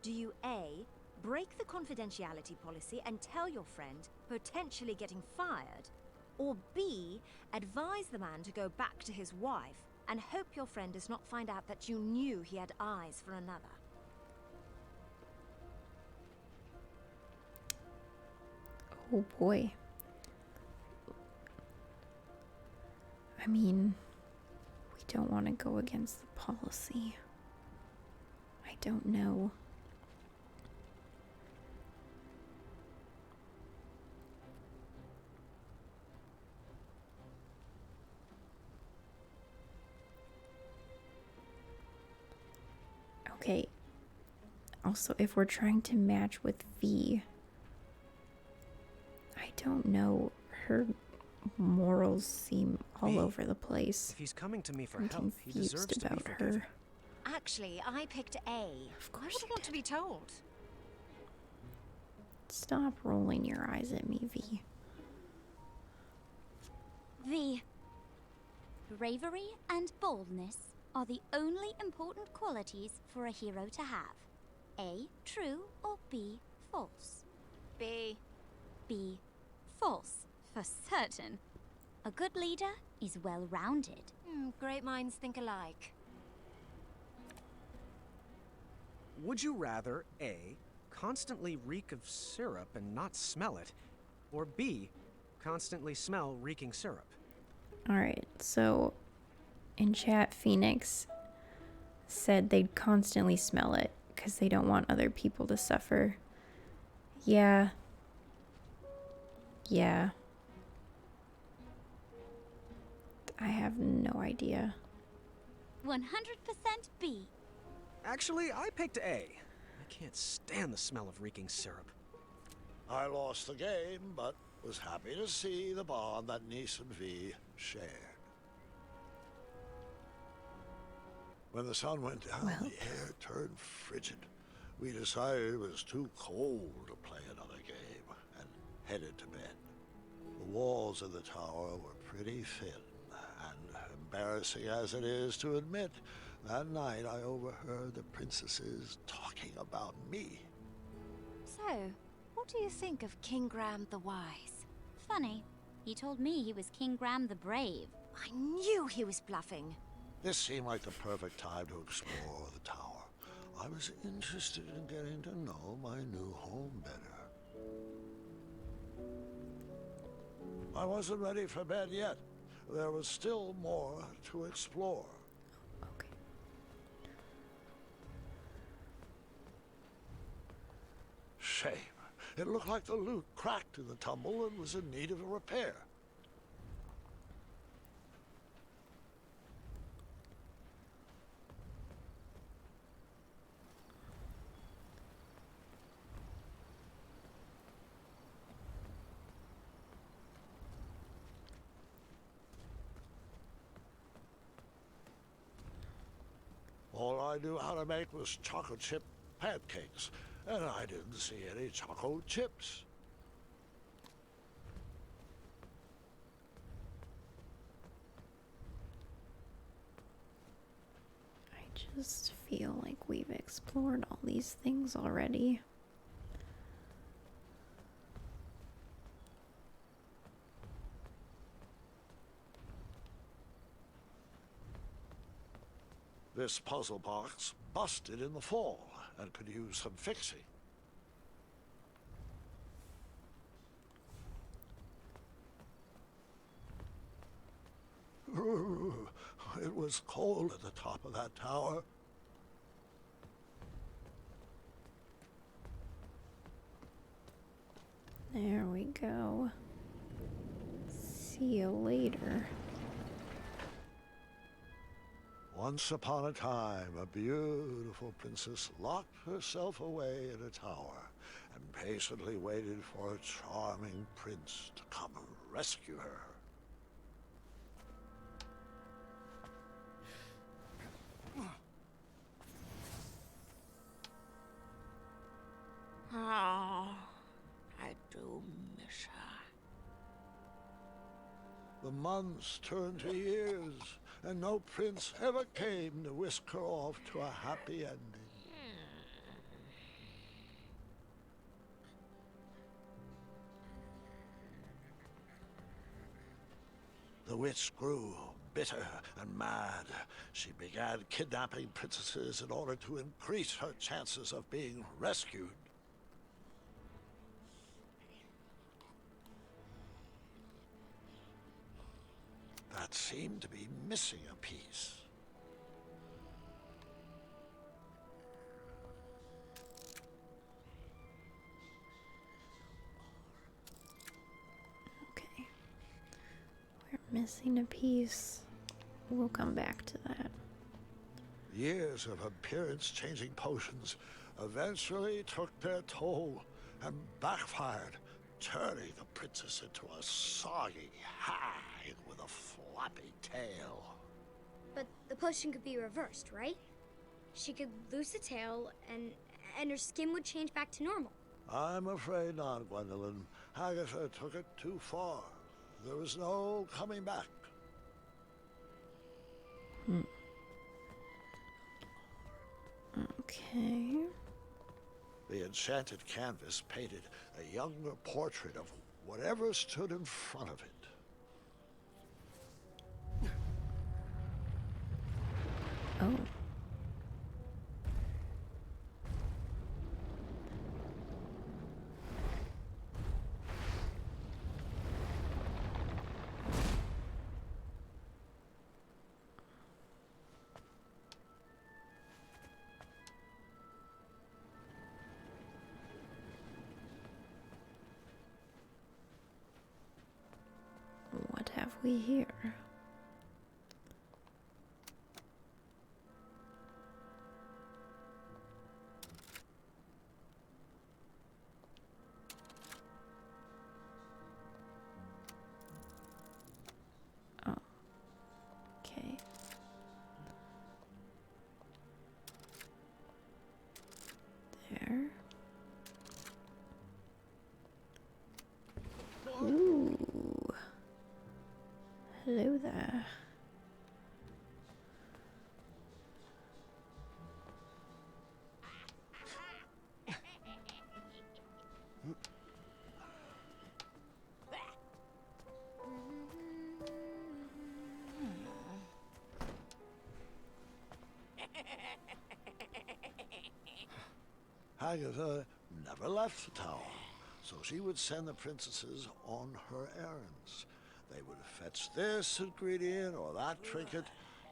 Do you A, break the confidentiality policy and tell your friend, potentially getting fired? Or B, advise the man to go back to his wife and hope your friend does not find out that you knew he had eyes for another? Oh boy. I mean, we don't want to go against the policy. I don't know. Okay. Also, if we're trying to match with V, I don't know. Her morals seem all B, over the place. If he's coming to me for I'm help, he deserves confused to be about forgiven. her. Actually, I picked A. Of I course wouldn't you want to did. be told. Stop rolling your eyes at me, V. V. Bravery and boldness are the only important qualities for a hero to have. A, true, or B, false? B. B, false, for certain. A good leader is well-rounded. Great minds think alike. Would you rather A, constantly reek of syrup and not smell it, or B, constantly smell reeking syrup? Alright, so in chat, Phoenix said they'd constantly smell it because they don't want other people to suffer. Yeah. Yeah. I have no idea. 100% B. Actually, I picked A. I can't stand the smell of reeking syrup. I lost the game, but was happy to see the bond that Niece and V shared. When the sun went down, the air turned frigid. We decided it was too cold to play another game and headed to bed. The walls of the tower were pretty thin, and embarrassing as it is to admit, that night I overheard the princesses talking about me. So, what do you think of King Graham the Wise? Funny. He told me he was King Graham the Brave. I knew he was bluffing. This seemed like the perfect time to explore the tower. I was interested in getting to know my new home better. I wasn't ready for bed yet. There was still more to explore. Okay. Shame. It looked like the loot cracked in the tumble and was in need of a repair. All I knew how to make was chocolate chip pancakes, and I didn't see any chocolate chips. I just feel like we've explored all these things already. This puzzle box busted in the fall, and could use some fixing. It was cold at the top of that tower. There we go. See you later. Once upon a time, a beautiful princess locked herself away in a tower and patiently waited for a charming prince to come and rescue her. Oh, I do miss her. The months turned to years, and no prince ever came to whisk her off to a happy ending. The witch grew bitter and mad. She began kidnapping princesses in order to increase her chances of being rescued. That seemed to be missing a piece. Okay. We're missing a piece. We'll come back to that. Years of appearance-changing potions eventually took their toll and backfired, turning the princess into a soggy hag with a floppy tail. But the potion could be reversed, right? She could lose the tail and her skin would change back to normal. I'm afraid not, Gwendolyn. Agatha took it too far. There was no coming back. Okay. The enchanted canvas painted a younger portrait of whatever stood in front of it. Oh. What have we here? Oh. Okay. There. Ooh. Hello there. Agatha never left the tower, so she would send the princesses on her errands. They would fetch this ingredient or that trinket.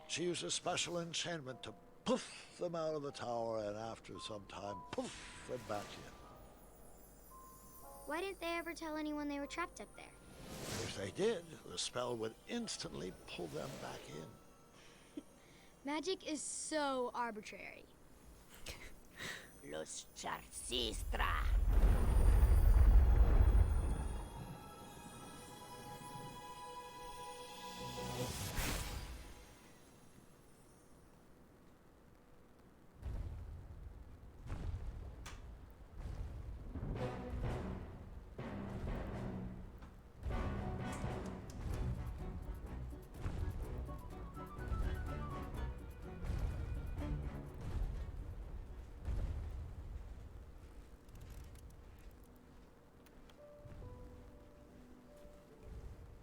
She used a special enchantment to poof them out of the tower, and after some time, poof them back in. Why didn't they ever tell anyone they were trapped up there? If they did, the spell would instantly pull them back in. Magic is so arbitrary. Los Charcistra.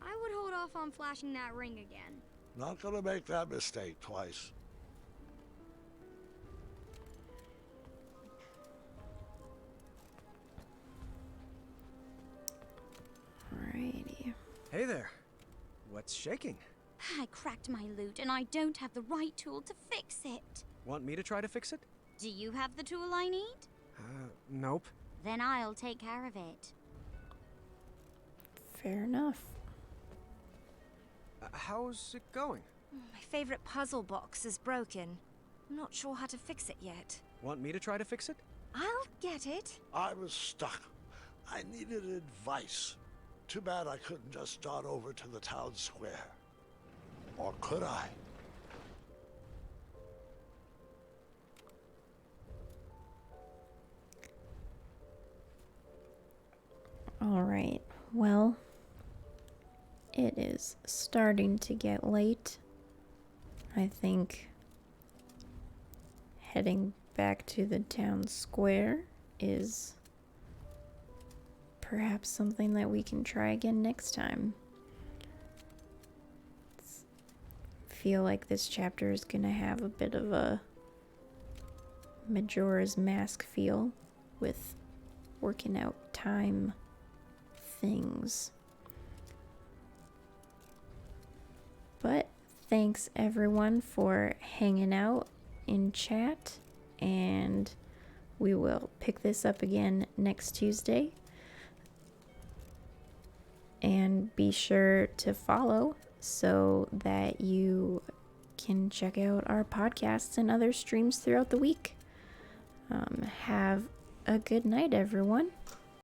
I would hold off on flashing that ring again. Not gonna make that mistake twice. Hey there. What's shaking? I cracked my lute and I don't have the right tool to fix it. Want me to try to fix it? Do you have the tool I need? Nope. Then I'll take care of it. Fair enough. How's it going? My favorite puzzle box is broken. I'm not sure how to fix it yet. Want me to try to fix it? I'll get it. I was stuck. I needed advice. Too bad I couldn't just start over to the town square. Or could I? All right. Well, it is starting to get late. I think heading back to the town square is perhaps something that we can try again next time. Feel like this chapter is gonna have a bit of a Majora's Mask feel with working out time things. But thanks everyone for hanging out in chat, and we will pick this up again next Tuesday. And be sure to follow so that you can check out our podcasts and other streams throughout the week. Have a good night, everyone.